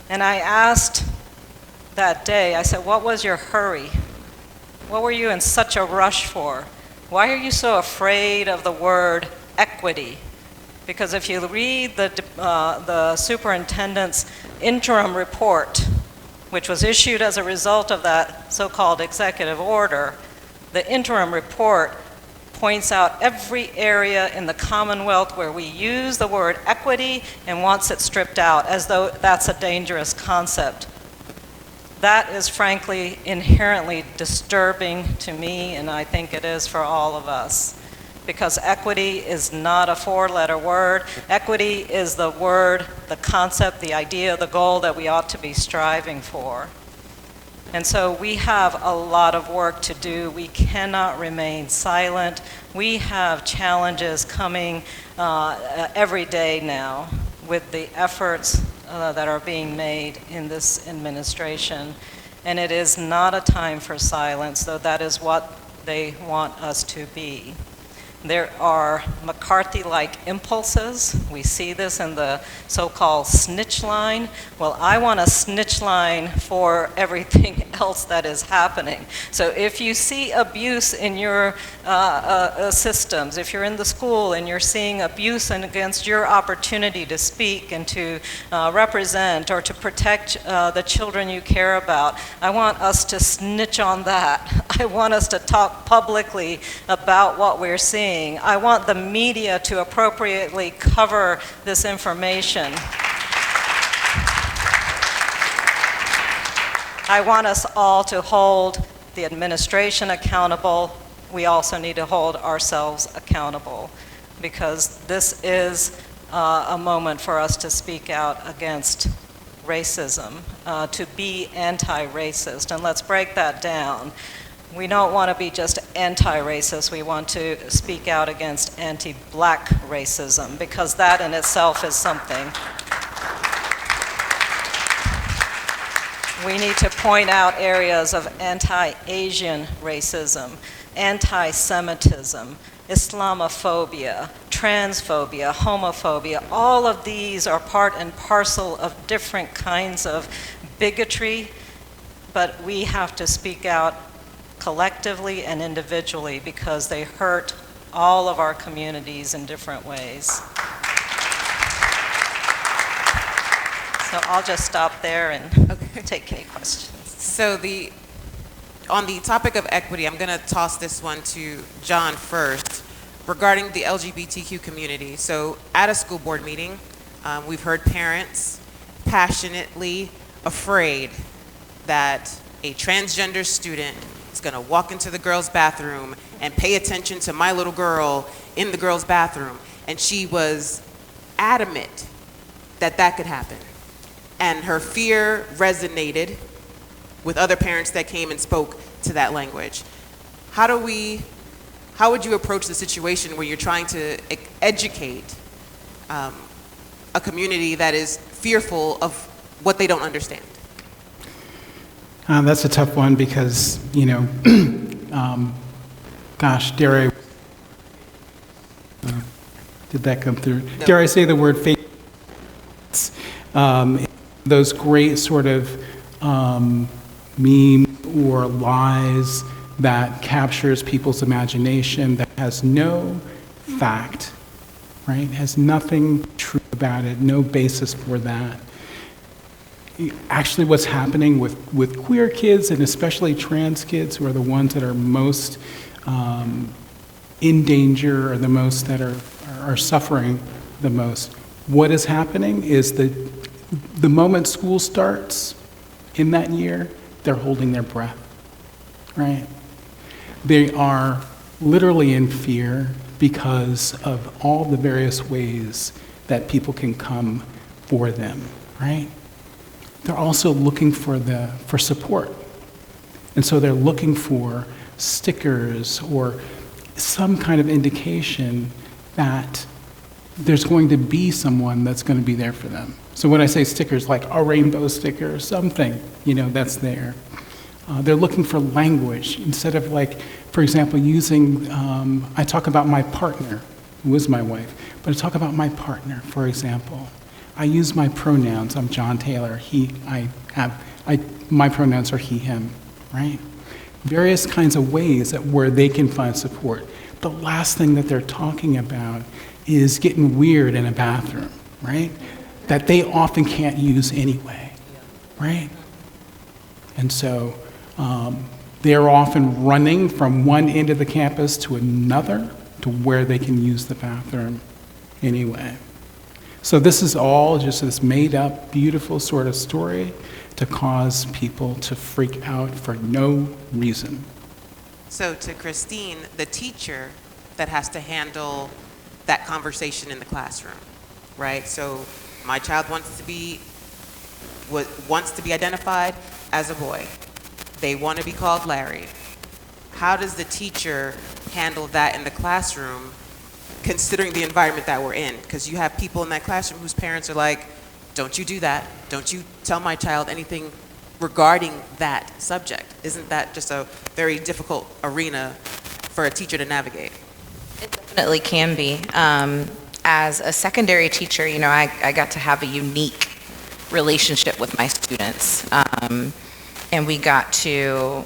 And I asked that day, I said, what was your hurry? What were you in such a rush for? Why are you so afraid of the word equity? Because if you read the superintendent's interim report, which was issued as a result of that so-called executive order, the interim report points out every area in the Commonwealth where we use the word equity and wants it stripped out, as though that's a dangerous concept. That is frankly inherently disturbing to me, and I think it is for all of us. Because equity is not a four-letter word. Equity is the word, the concept, the idea, the goal that we ought to be striving for. And so we have a lot of work to do. We cannot remain silent. We have challenges coming every day now with the efforts that are being made in this administration. And it is not a time for silence, though that is what they want us to be. There are McCarthy-like impulses. We see this in the so-called snitch line. Well, I want a snitch line for everything else that is happening. So if you see abuse in your systems, if you're in the school and you're seeing abuse against your opportunity to speak and to represent or to protect the children you care about, I want us to snitch on that. I want us to talk publicly about what we're seeing. I want the media to appropriately cover this information. I want us all to hold the administration accountable. We also need to hold ourselves accountable, because this is a moment for us to speak out against racism, to be anti-racist. And let's break that down. We don't want to be just anti-racist. We want to speak out against anti-black racism, because that in itself is something. We need to point out areas of anti-Asian racism, anti-Semitism, Islamophobia, transphobia, homophobia. All of these are part and parcel of different kinds of bigotry, but we have to speak out collectively and individually, because they hurt all of our communities in different ways. So I'll just stop there and take any questions. So on the topic of equity, I'm going to toss this one to John first, regarding the LGBTQ community. So at a school board meeting, we've heard parents passionately afraid that a transgender student is going to walk into the girls' bathroom and pay attention to my little girl in the girls' bathroom. And she was adamant that that could happen. And her fear resonated with other parents that came and spoke to that language. How would you approach the situation where you're trying to educate a community that is fearful of what they don't understand? That's a tough one because, gosh, dare I, did that come through? No. Dare I say the word fake? Those great sort of meme or lies that captures people's imagination, that has no fact, right? Has nothing true about it, no basis for that. Actually, what's happening with queer kids, and especially trans kids, who are the ones that are most in danger, or the most that are suffering the most, what is happening is that the moment school starts in that year, they're holding their breath, right? They are literally in fear because of all the various ways that people can come for them, right? They're also looking for support. And so they're looking for stickers or some kind of indication that there's going to be someone that's going to be there for them. So when I say stickers, like a rainbow sticker or something, that's there. They're looking for language instead of, like, for example, using, I talk about my partner, who is my wife, but I talk about my partner, for example. I use my pronouns. I'm John Taylor. My pronouns are he, him, right? Various kinds of ways where they can find support. The last thing that they're talking about is getting weird in a bathroom, right? That they often can't use anyway, right? And so they're often running from one end of the campus to another to where they can use the bathroom anyway. So this is all just this made-up, beautiful sort of story to cause people to freak out for no reason. So to Christine, the teacher that has to handle that conversation in the classroom, right? So my child wants to be identified as a boy. They want to be called Larry. How does the teacher handle that in the classroom, considering the environment that we're in? Because you have people in that classroom whose parents are like, don't you do that. Don't you tell my child anything regarding that subject. Isn't that just a very difficult arena for a teacher to navigate? It definitely can be. As a secondary teacher, I got to have a unique relationship with my students. And we got to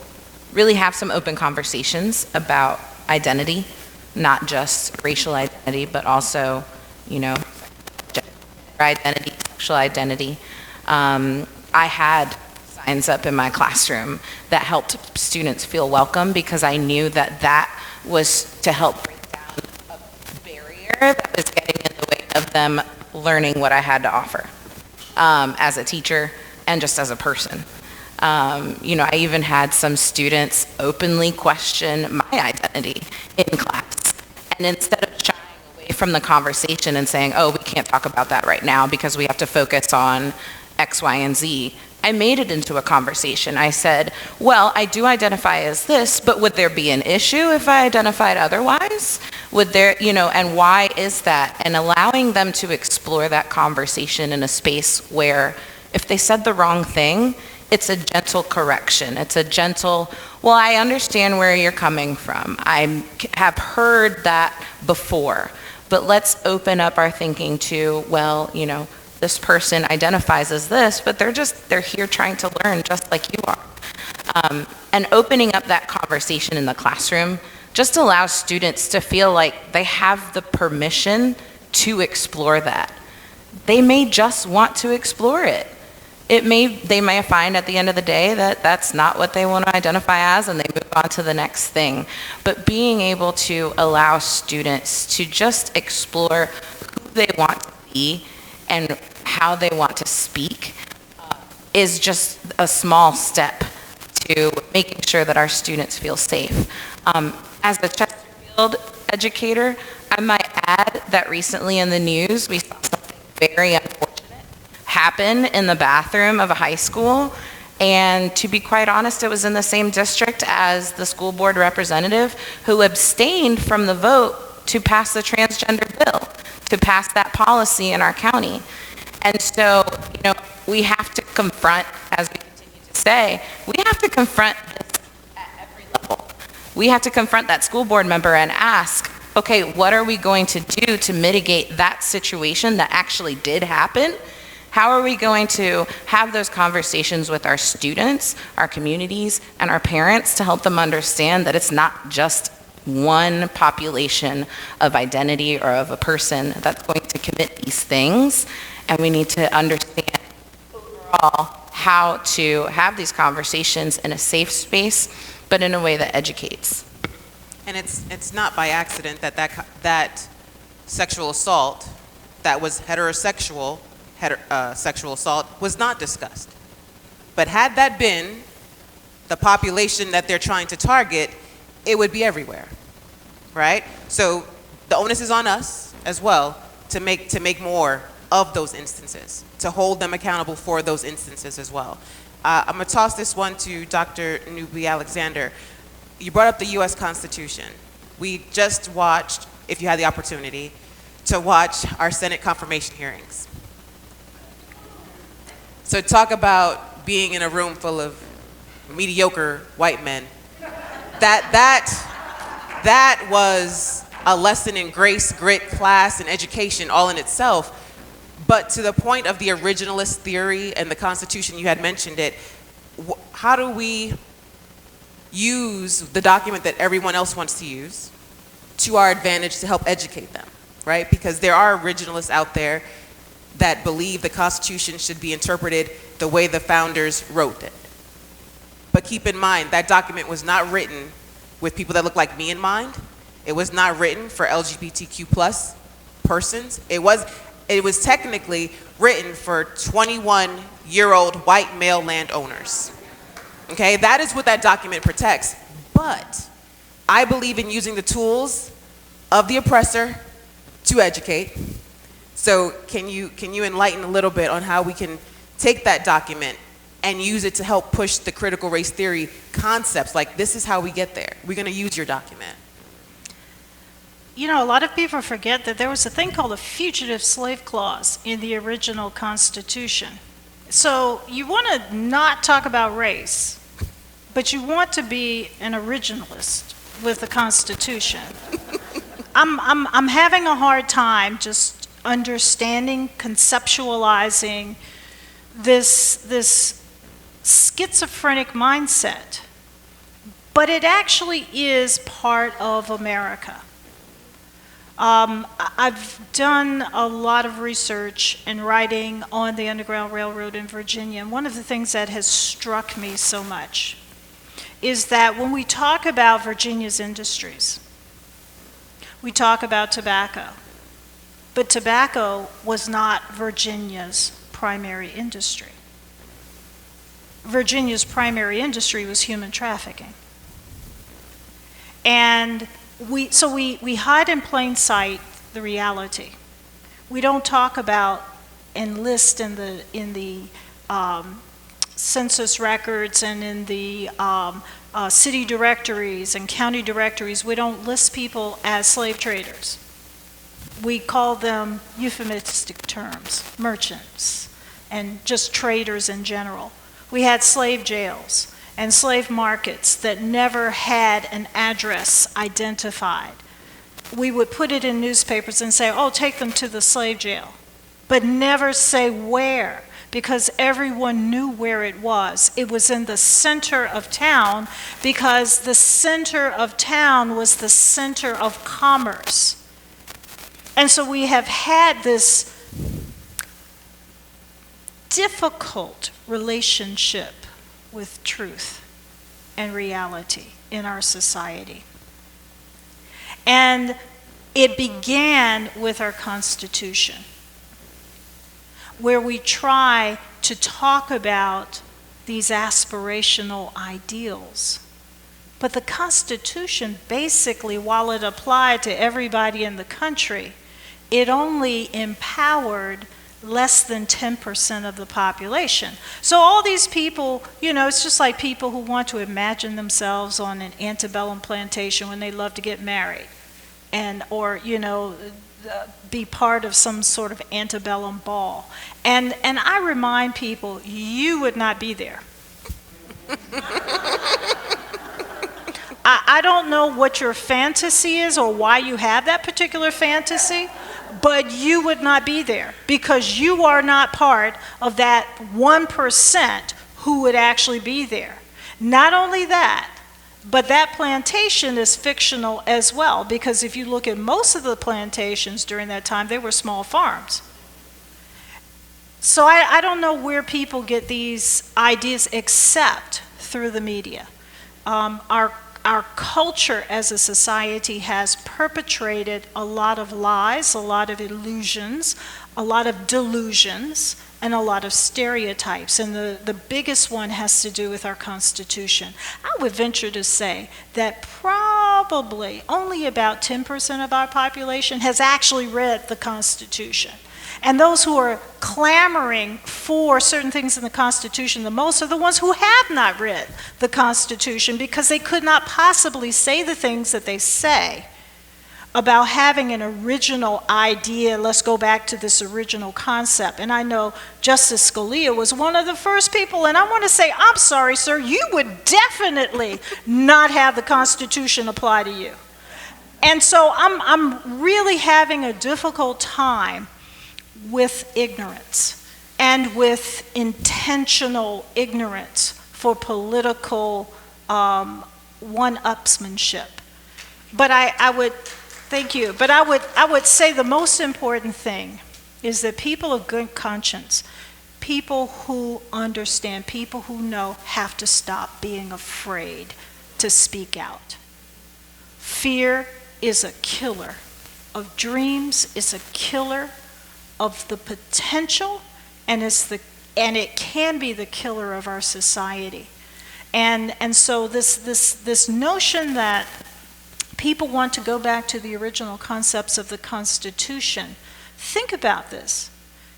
really have some open conversations about identity, not just racial identity, but also, gender identity, sexual identity. I had signs up in my classroom that helped students feel welcome because I knew that was to help break down a barrier that was getting in the way of them learning what I had to offer as a teacher and just as a person. I even had some students openly question my identity in class. And instead of shying away from the conversation and saying, oh, we can't talk about that right now because we have to focus on X, Y, and Z, I made it into a conversation. I said, well, I do identify as this, but would there be an issue if I identified otherwise? Would there, and why is that? And allowing them to explore that conversation in a space where if they said the wrong thing, it's a gentle correction. It's a gentle, well, I understand where you're coming from. I have heard that before, but let's open up our thinking to, well, this person identifies as this, but they're here trying to learn just like you are. And opening up that conversation in the classroom just allows students to feel like they have the permission to explore that. They may just want to explore it. They may find at the end of the day that that's not what they want to identify as, and they move on to the next thing. But being able to allow students to just explore who they want to be and how they want to speak is just a small step to making sure that our students feel safe. As a Chesterfield educator, I might add that recently in the news, we saw something very unfortunate happen in the bathroom of a high school. And to be quite honest, it was in the same district as the school board representative who abstained from the vote to pass the transgender bill, to pass that policy in our county. And so, we have to confront, as we continue to say, we have to confront this at every level. We have to confront that school board member and ask, okay, what are we going to do to mitigate that situation that actually did happen? How are we going to have those conversations with our students, our communities, and our parents to help them understand that it's not just one population of identity or of a person that's going to commit these things, and we need to understand overall how to have these conversations in a safe space, but in a way that educates. And it's not by accident that sexual assault that was heterosexual sexual assault was not discussed. But had that been the population that they're trying to target, it would be everywhere, right? So the onus is on us as well to make more of those instances, to hold them accountable for those instances as well. I'm gonna toss this one to Dr. Newby Alexander. You brought up the US Constitution. We just watched, if you had the opportunity, to watch our Senate confirmation hearings. So talk about being in a room full of mediocre white men. That was a lesson in grace, grit, class, and education all in itself. But to the point of the originalist theory and the Constitution, you had mentioned it, how do we use the document that everyone else wants to use to our advantage to help educate them, right? Because there are originalists out there that believe the Constitution should be interpreted the way the founders wrote it. But keep in mind, that document was not written with people that look like me in mind. It was not written for LGBTQ plus persons. It was technically written for 21-year-old white male landowners. Okay, that is what that document protects. But I believe in using the tools of the oppressor to educate. So can you enlighten a little bit on how we can take that document and use it to help push the critical race theory concepts? Like, this is how we get there. We're going to use your document. You know, a lot of people forget that there was a thing called a fugitive slave clause in the original Constitution. So you want to not talk about race, but you want to be an originalist with the Constitution. I'm having a hard time just understanding, conceptualizing this schizophrenic mindset, but it actually is part of America. I've done a lot of research and writing on the Underground Railroad in Virginia, and one of the things that has struck me so much is that when we talk about Virginia's industries, we talk about tobacco, but tobacco was not Virginia's primary industry. Virginia's primary industry was human trafficking. And we hide in plain sight the reality. We don't talk about and list in the census records and in the city directories and county directories, we don't list people as slave traders. We call them euphemistic terms, merchants, and just traders in general. We had slave jails and slave markets that never had an address identified. We would put it in newspapers and say, oh, take them to the slave jail, but never say where, because everyone knew where it was. It was in the center of town because the center of town was the center of commerce. And so we have had this difficult relationship with truth and reality in our society. And it began with our Constitution, where we try to talk about these aspirational ideals. But the Constitution basically, while it applied to everybody in the country, it only empowered less than 10% of the population. So all these people, you know, it's just like people who want to imagine themselves on an antebellum plantation when they love to get married, or, you know, be part of some sort of antebellum ball. And I remind people, you would not be there. I don't know what your fantasy is or why you have that particular fantasy, but you would not be there because you are not part of that 1% who would actually be there. Not only that, But that plantation is fictional as well, because if you look at most of the plantations during that time, they were small farms. So I don't know where people get these ideas except through the media. Our culture as a society has perpetrated a lot of lies, a lot of illusions, a lot of delusions, and a lot of stereotypes. And the biggest one has to do with our Constitution. I would venture to say that probably only about 10% of our population has actually read the Constitution. And those who are clamoring for certain things in the Constitution the most are the ones who have not read the Constitution, because they could not possibly say the things that they say about having an original idea. Let's go back to this original concept. And I know Justice Scalia was one of the first people, and I want to say, I'm sorry, sir, you would definitely not have the Constitution apply to you. And so I'm really having a difficult time with ignorance, and with intentional ignorance for political one-upsmanship. But I would, thank you, but I would say the most important thing is that people of good conscience, people who understand, people who know, have to stop being afraid to speak out. Fear is a killer of dreams, is a killer of the potential, and it can be the killer of our society. And so this notion that people want to go back to the original concepts of the Constitution, think about this.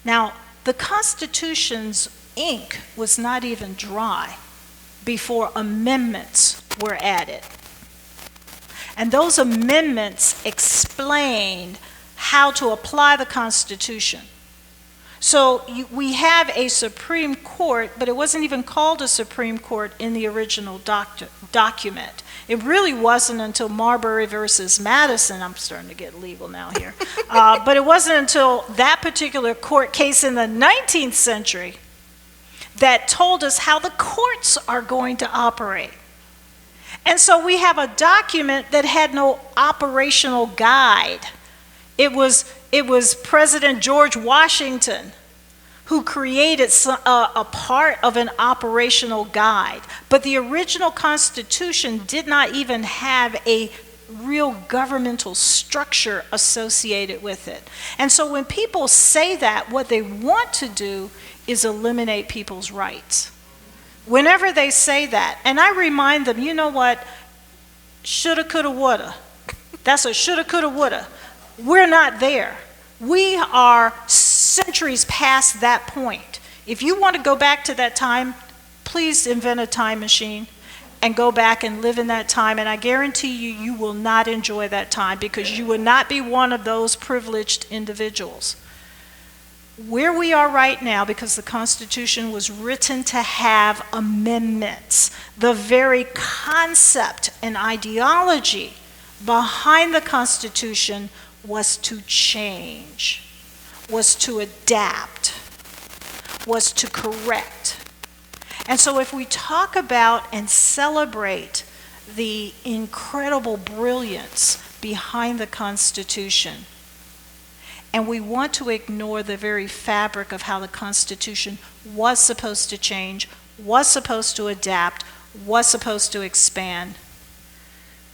Now, the Constitution's ink was not even dry before amendments were added. And those amendments explained how to apply the Constitution. So we have a Supreme Court, but it wasn't even called a Supreme Court in the original document. It really wasn't until Marbury versus Madison, I'm starting to get legal now here, but it wasn't until that particular court case in the 19th century that told us how the courts are going to operate. And so we have a document that had no operational guide. It was President George Washington who created a part of an operational guide. But the original Constitution did not even have a real governmental structure associated with it. And so when people say that, what they want to do is eliminate people's rights. Whenever they say that, and I remind them, you know what, shoulda, coulda, woulda. That's a shoulda, coulda, woulda. We're not there. We are centuries past that point. If you want to go back to that time, please invent a time machine and go back and live in that time. And I guarantee you, you will not enjoy that time, because you will not be one of those privileged individuals. Where we are right now, because the Constitution was written to have amendments, the very concept and ideology behind the Constitution was to change, was to adapt, was to correct. And so if we talk about and celebrate the incredible brilliance behind the Constitution, and we want to ignore the very fabric of how the Constitution was supposed to change, was supposed to adapt, was supposed to expand,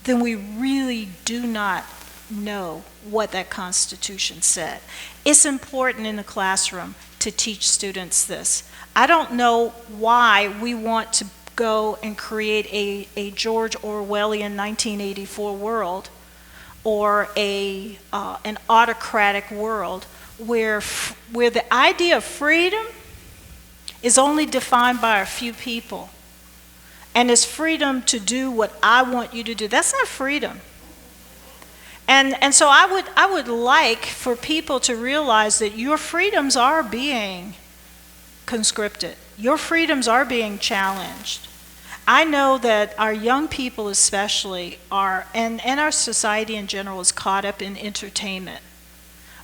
then we really do not know what that Constitution said. It's important in the classroom to teach students this. I don't know why we want to go and create a George Orwellian 1984 world, or an autocratic world where the idea of freedom is only defined by a few people, and it's freedom to do what I want you to do. That's not freedom. And so I would like for people to realize that your freedoms are being conscripted. Your freedoms are being challenged. I know that our young people especially are, and our society in general, is caught up in entertainment.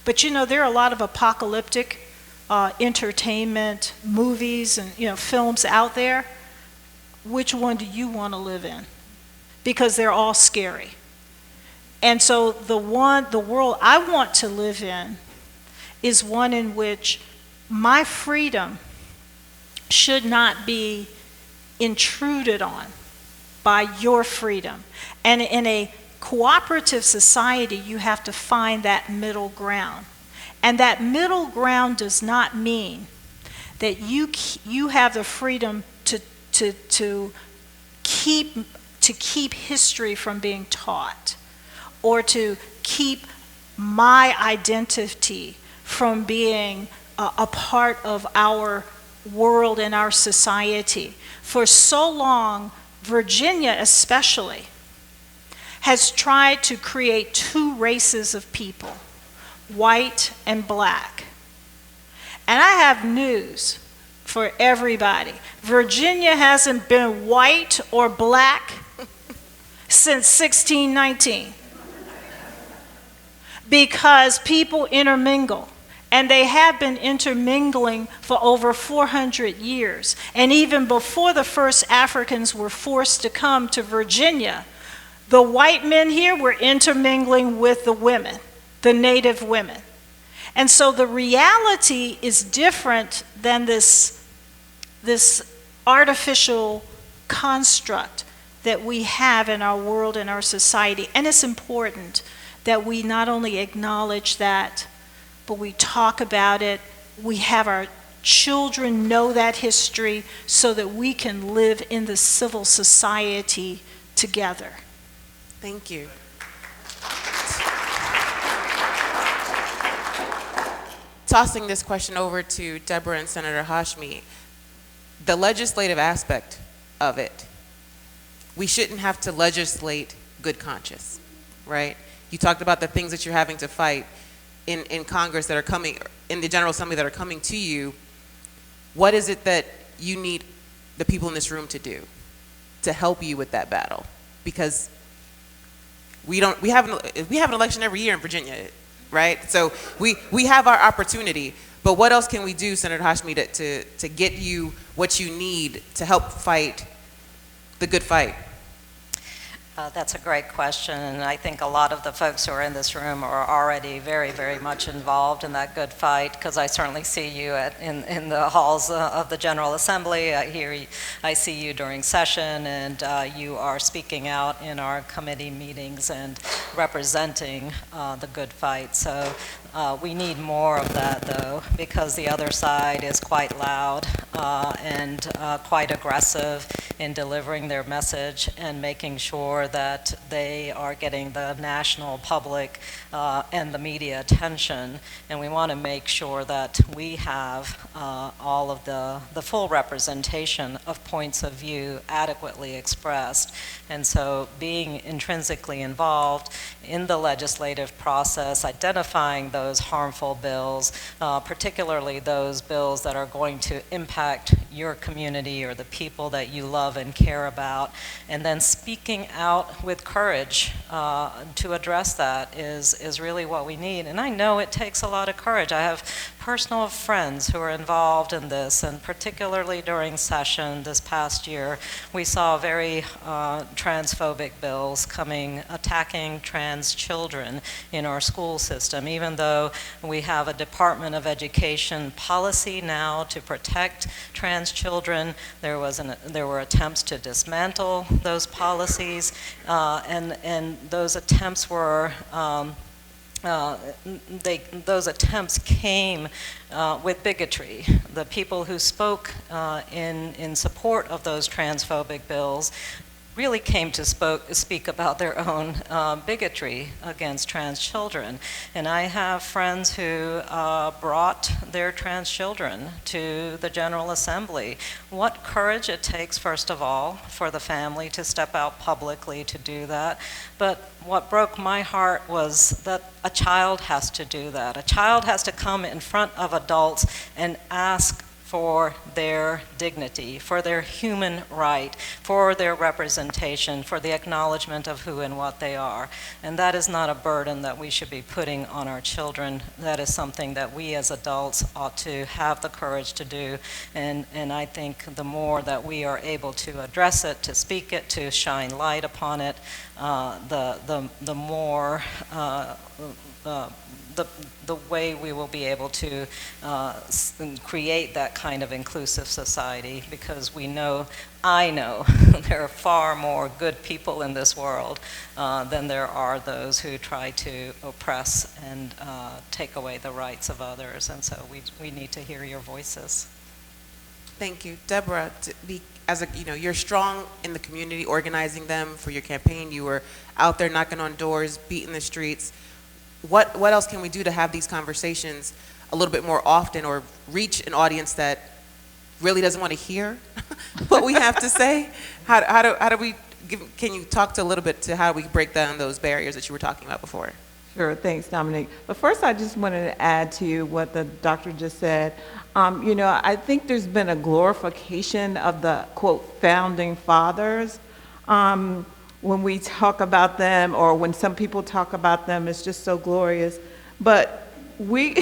But you know, there are a lot of apocalyptic entertainment movies and films out there. Which one do you want to live in? because they're all scary. And so the world I want to live in is one in which my freedom should not be intruded on by your freedom. And in a cooperative society, you have to find that middle ground. And that middle ground does not mean that you have the freedom to keep history from being taught, or to keep my identity from being a part of our world and our society. For so long, Virginia especially has tried to create two races of people, white and black. And I have news for everybody. Virginia hasn't been white or black since 1619, because people intermingle. And they have been intermingling for over 400 years. And even before the first Africans were forced to come to Virginia, the white men here were intermingling with the women, the native women. And so the reality is different than this artificial construct that we have in our world and our society. And it's important that we not only acknowledge that, but we talk about it. We have our children know that history so that we can live in the civil society together. Thank you. Tossing this question over to Deborah and Senator Hashmi, the legislative aspect of it, we shouldn't have to legislate good conscience, right? You talked about the things that you're having to fight in Congress that are coming, in the General Assembly that are coming to you. What is it that you need the people in this room to do to help you with that battle? Because we have an election every year in Virginia, right? So we have our opportunity, but what else can we do, Senator Hashmi, to get you what you need to help fight the good fight? That's a great question, and I think a lot of the folks who are in this room are already very, very much involved in that good fight, because I certainly see you in the halls of the General Assembly. I see you during session, and you are speaking out in our committee meetings and representing the good fight. So we need more of that, though, because the other side is quite loud and quite aggressive in delivering their message and making sure that they are getting the national public and the media attention. And we want to make sure that we have all of the full representation of points of view adequately expressed. And so being intrinsically involved in the legislative process, identifying those harmful bills, particularly those bills that are going to impact your community or the people that you love and care about, and then speaking out with courage to address that is really what we need. And I know it takes a lot of courage. I have personal friends who are involved in this, and particularly during session this past year, we saw very transphobic bills attacking trans children in our school system. Even though we have a Department of Education policy now to protect trans children, there were attempts to dismantle those policies, and those attempts were those attempts came with bigotry. The people who spoke in support of those transphobic bills really came to speak about their own bigotry against trans children. And I have friends who brought their trans children to the General Assembly. What courage it takes, first of all, for the family to step out publicly to do that. But what broke my heart was that a child has to do that. A child has to come in front of adults and ask for their dignity, for their human right, for their representation, for the acknowledgement of who and what they are. And that is not a burden that we should be putting on our children. That is something that we as adults ought to have the courage to do. And I think the more that we are able to address it, to speak it, to shine light upon it, the more the way we will be able to create that kind of inclusive society, because I know there are far more good people in this world than there are those who try to oppress and take away the rights of others, and so we need to hear your voices. Thank you. Deborah, you're strong in the community, organizing them for your campaign. You were out there knocking on doors, beating the streets. What else can we do to have these conversations a little bit more often, or reach an audience that really doesn't want to hear what we have to say? How do we can you talk to a little bit to how we break down those barriers that you were talking about before? Sure, thanks, Dominique. But first, I just wanted to add to what the doctor just said. I think there's been a glorification of the, quote, founding fathers. When we talk about them, or when some people talk about them, it's just so glorious. But we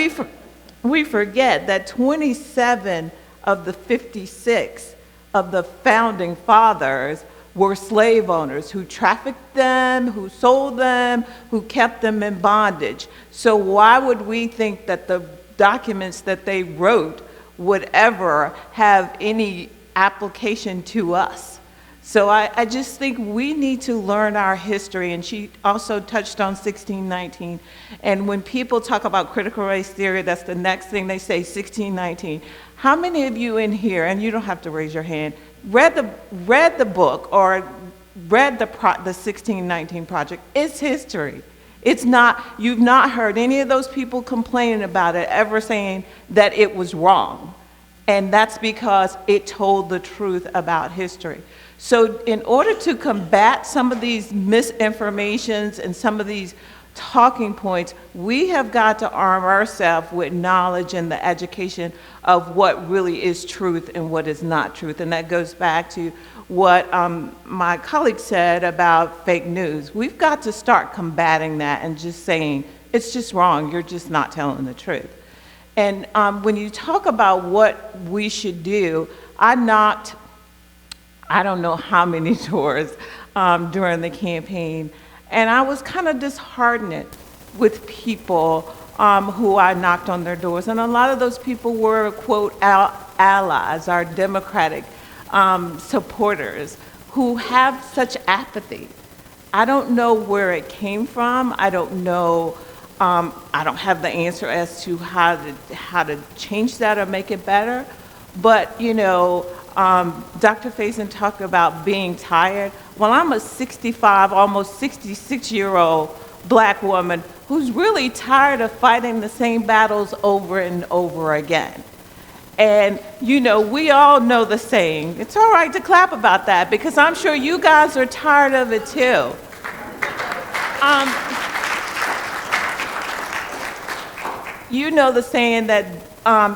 forget that 27 of the 56 of the founding fathers were slave owners who trafficked them, who sold them, who kept them in bondage. So why would we think that the documents that they wrote would ever have any application to us? So I just think we need to learn our history, and she also touched on 1619. And when people talk about critical race theory, that's the next thing they say, 1619. How many of you in here, and you don't have to raise your hand, read the book or read the 1619 Project? It's history. It's not, you've not heard any of those people complaining about it ever saying that it was wrong. And that's because it told the truth about history. So in order to combat some of these misinformations and some of these talking points, we have got to arm ourselves with knowledge and the education of what really is truth and what is not truth. And that goes back to what my colleague said about fake news. We've got to start combating that and just saying, it's just wrong, you're just not telling the truth. And when you talk about what we should do, I knocked, I don't know how many doors during the campaign, and I was kind of disheartened with people who I knocked on their doors. And a lot of those people were, quote, allies, our Democratic supporters, who have such apathy. I don't know where it came from. I don't know, I don't have the answer as to how to change that or make it better. But, Dr. Faison talked about being tired. Well, I'm a 65, almost 66-year-old black woman who's really tired of fighting the same battles over and over again. And, we all know the saying. It's all right to clap about that, because I'm sure you guys are tired of it too. You know the saying that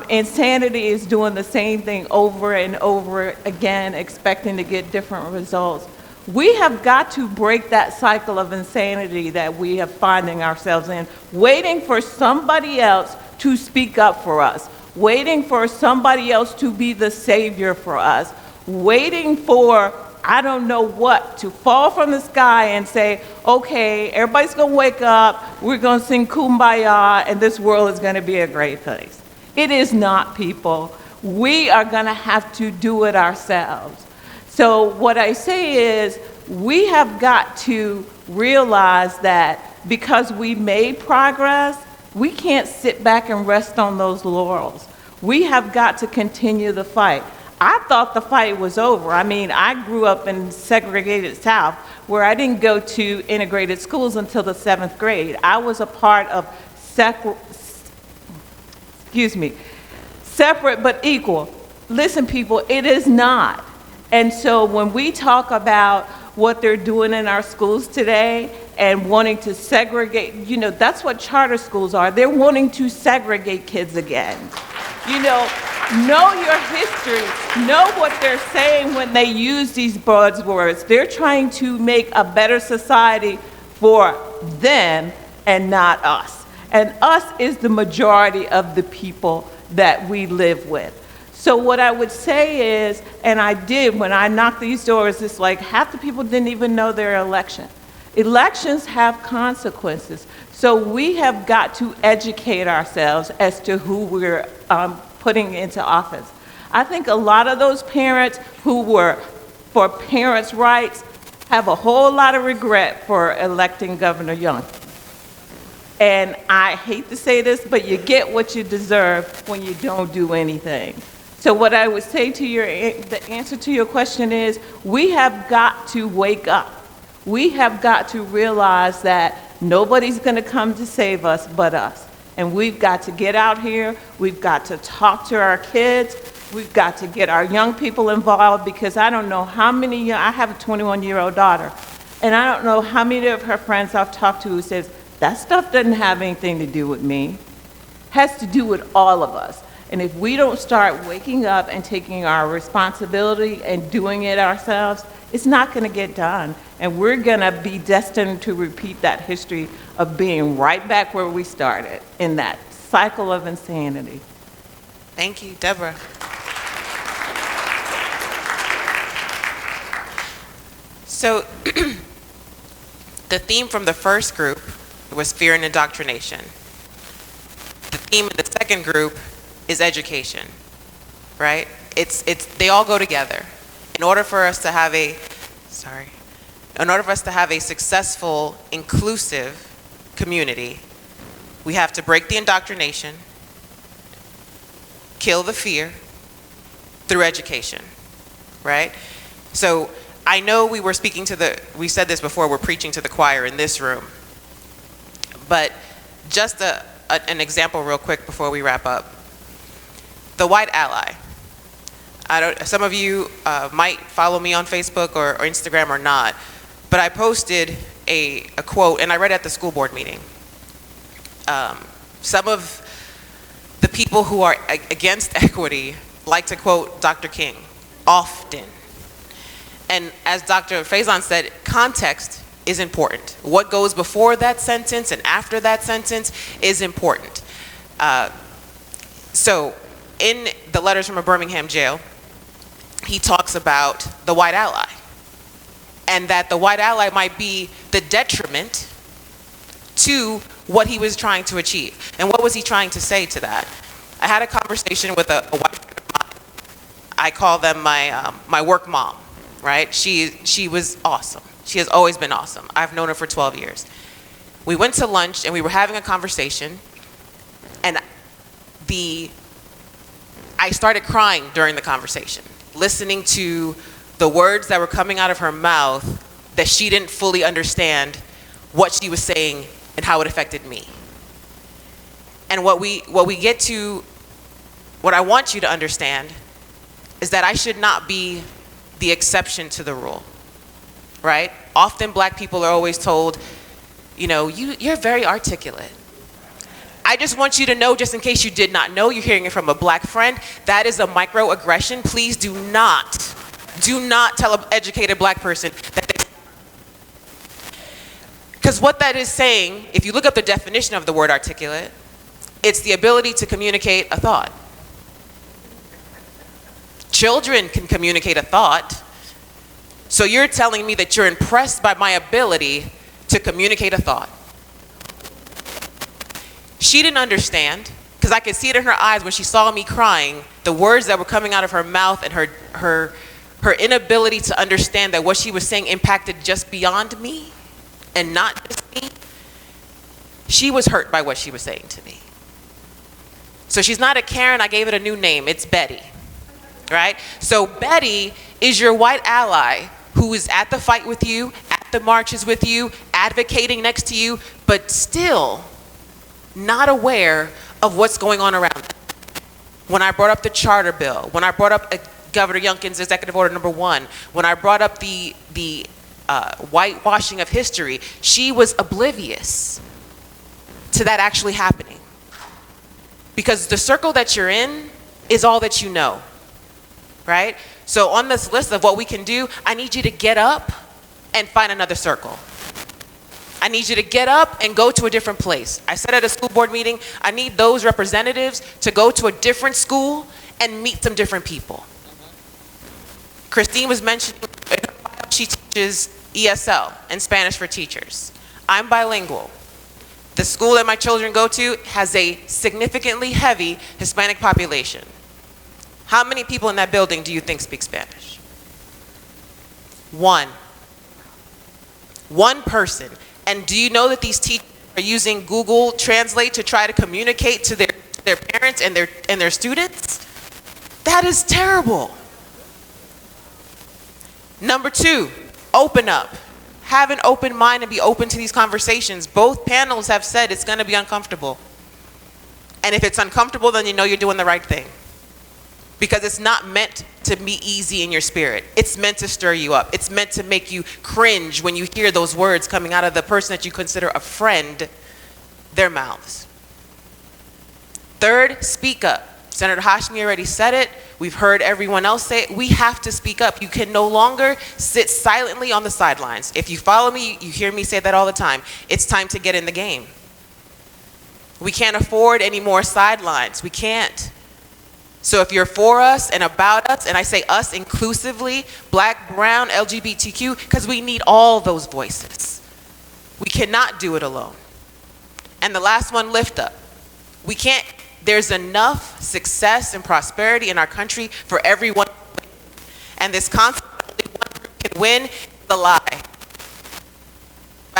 insanity is doing the same thing over and over again, expecting to get different results. We have got to break that cycle of insanity that we are finding ourselves in, waiting for somebody else to speak up for us, waiting for somebody else to be the savior for us, waiting for, I don't know what, to fall from the sky and say, okay, everybody's gonna wake up, we're gonna sing Kumbaya, and this world is gonna be a great place. It is not, people. We are gonna have to do it ourselves. So what I say is, we have got to realize that because we made progress, we can't sit back and rest on those laurels. We have got to continue the fight. I thought the fight was over. I mean, I grew up in segregated South where I didn't go to integrated schools until the 7th grade. I was a part of separate but equal. Listen, people, it is not. And so when we talk about what they're doing in our schools today and wanting to segregate, that's what charter schools are. They're wanting to segregate kids again. Know your history. Know what they're saying when they use these buzzwords. They're trying to make a better society for them and not us. And us is the majority of the people that we live with. So what I would say is, and I did when I knocked these doors, it's like half the people didn't even know their election. Elections have consequences. So we have got to educate ourselves as to who we're putting into office. I think a lot of those parents who were for parents' rights have a whole lot of regret for electing Governor Young. And I hate to say this, but you get what you deserve when you don't do anything. So what I would say to the answer to your question is, we have got to wake up. We have got to realize that nobody's going to come to save us but us. And we've got to get out here. We've got to talk to our kids. We've got to get our young people involved, because I don't know how many, I have a 21-year-old daughter, and I don't know how many of her friends I've talked to who says, that stuff doesn't have anything to do with me. It has to do with all of us. And if we don't start waking up and taking our responsibility and doing it ourselves, it's not going to get done. And we're going to be destined to repeat that history of being right back where we started, in that cycle of insanity. Thank you, Deborah. So the theme from the first group was fear and indoctrination. The theme of the second group is education, right? They all go together. In order for us to have a successful, inclusive community, we have to break the indoctrination, kill the fear through education, right? So I know we said this before, we're preaching to the choir in this room, but just an example real quick before we wrap up. The white ally. Some of you might follow me on Facebook or Instagram or not, but I posted a quote, and I read it at the school board meeting. Some of the people who are against equity like to quote Dr. King often. And as Dr. Faison said, context is important. What goes before that sentence and after that sentence is important. So in the letters from a Birmingham jail, he talks about the white ally, and that the white ally might be the detriment to what he was trying to achieve. And what was he trying to say to that? I had a conversation with a white friend of mine. I call them my work mom, right? She was awesome. She has always been awesome. I've known her for 12 years. We went to lunch and we were having a conversation, and I started crying during the conversation, listening to the words that were coming out of her mouth that she didn't fully understand what she was saying and how it affected me. And what I want you to understand is that I should not be the exception to the rule, right? Often black people are always told, you're very articulate. I just want you to know, just in case you did not know, you're hearing it from a black friend, that is a microaggression. Please do not tell an educated black person that they... Because what that is saying, if you look up the definition of the word articulate, it's the ability to communicate a thought. Children can communicate a thought. So you're telling me that you're impressed by my ability to communicate a thought. She didn't understand, because I could see it in her eyes when she saw me crying, the words that were coming out of her mouth, and her inability to understand that what she was saying impacted just beyond me and not just me. She was hurt by what she was saying to me. So she's not a Karen, I gave it a new name, it's Betty, right? So Betty is your white ally who is at the fight with you, at the marches with you, advocating next to you, but still not aware of what's going on around them. When I brought up the charter bill, when I brought up Governor Youngkin's Executive Order Number 1, when I brought up the whitewashing of history, she was oblivious to that actually happening. Because the circle that you're in is all that you know, right? So on this list of what we can do, I need you to get up and find another circle. I need you to get up and go to a different place. I said at a school board meeting, I need those representatives to go to a different school and meet some different people. Christine was mentioning, she teaches ESL and Spanish for teachers. I'm bilingual. The school that my children go to has a significantly heavy Hispanic population. How many people in that building do you think speak Spanish? One. One person. And do you know that these teachers are using Google Translate to try to communicate to their parents and their students? That is terrible. Number two, open up. Have an open mind and be open to these conversations. Both panels have said it's going to be uncomfortable. And if it's uncomfortable, then you know you're doing the right thing. Because it's not meant to be easy in your spirit. It's meant to stir you up. It's meant to make you cringe when you hear those words coming out of the person that you consider a friend, their mouths. Third, speak up. Senator Hashmi already said it. We've heard everyone else say it. We have to speak up. You can no longer sit silently on the sidelines. If you follow me, you hear me say that all the time. It's time to get in the game. We can't afford any more sidelines. We can't. So if you're for us and about us, and I say us inclusively, Black, brown, LGBTQ, because we need all those voices. We cannot do it alone. And the last one, lift up. We can't, there's enough success and prosperity in our country for everyone. And this concept that only one group can win is a lie.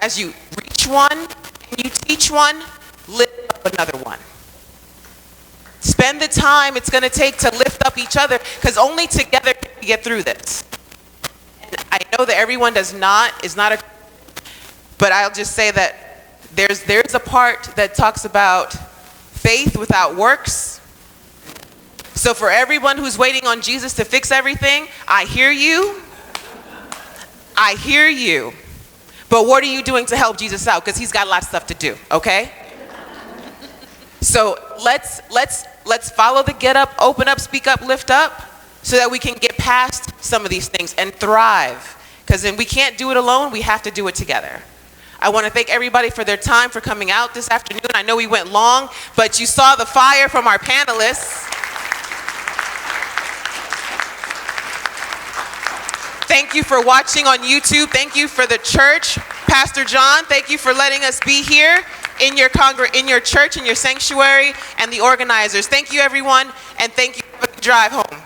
As you reach one and you teach one, lift up another one. Spend the time it's going to take to lift up each other, because only together can we get through this. And I know that everyone is not a, but I'll just say that there's a part that talks about faith without works. So for everyone who's waiting on Jesus to fix everything, I hear you. I hear you. But what are you doing to help Jesus out? Because he's got a lot of stuff to do, okay? So let's follow the get up, open up, speak up, lift up, so that we can get past some of these things and thrive. Because then we can't do it alone, we have to do it together. I want to thank everybody for their time, for coming out this afternoon. I know we went long, but you saw the fire from our panelists. Thank you for watching on YouTube. Thank you for the church. Pastor John, thank you for letting us be here in your church, in your sanctuary, and the organizers. Thank you, everyone, and thank you for the drive home.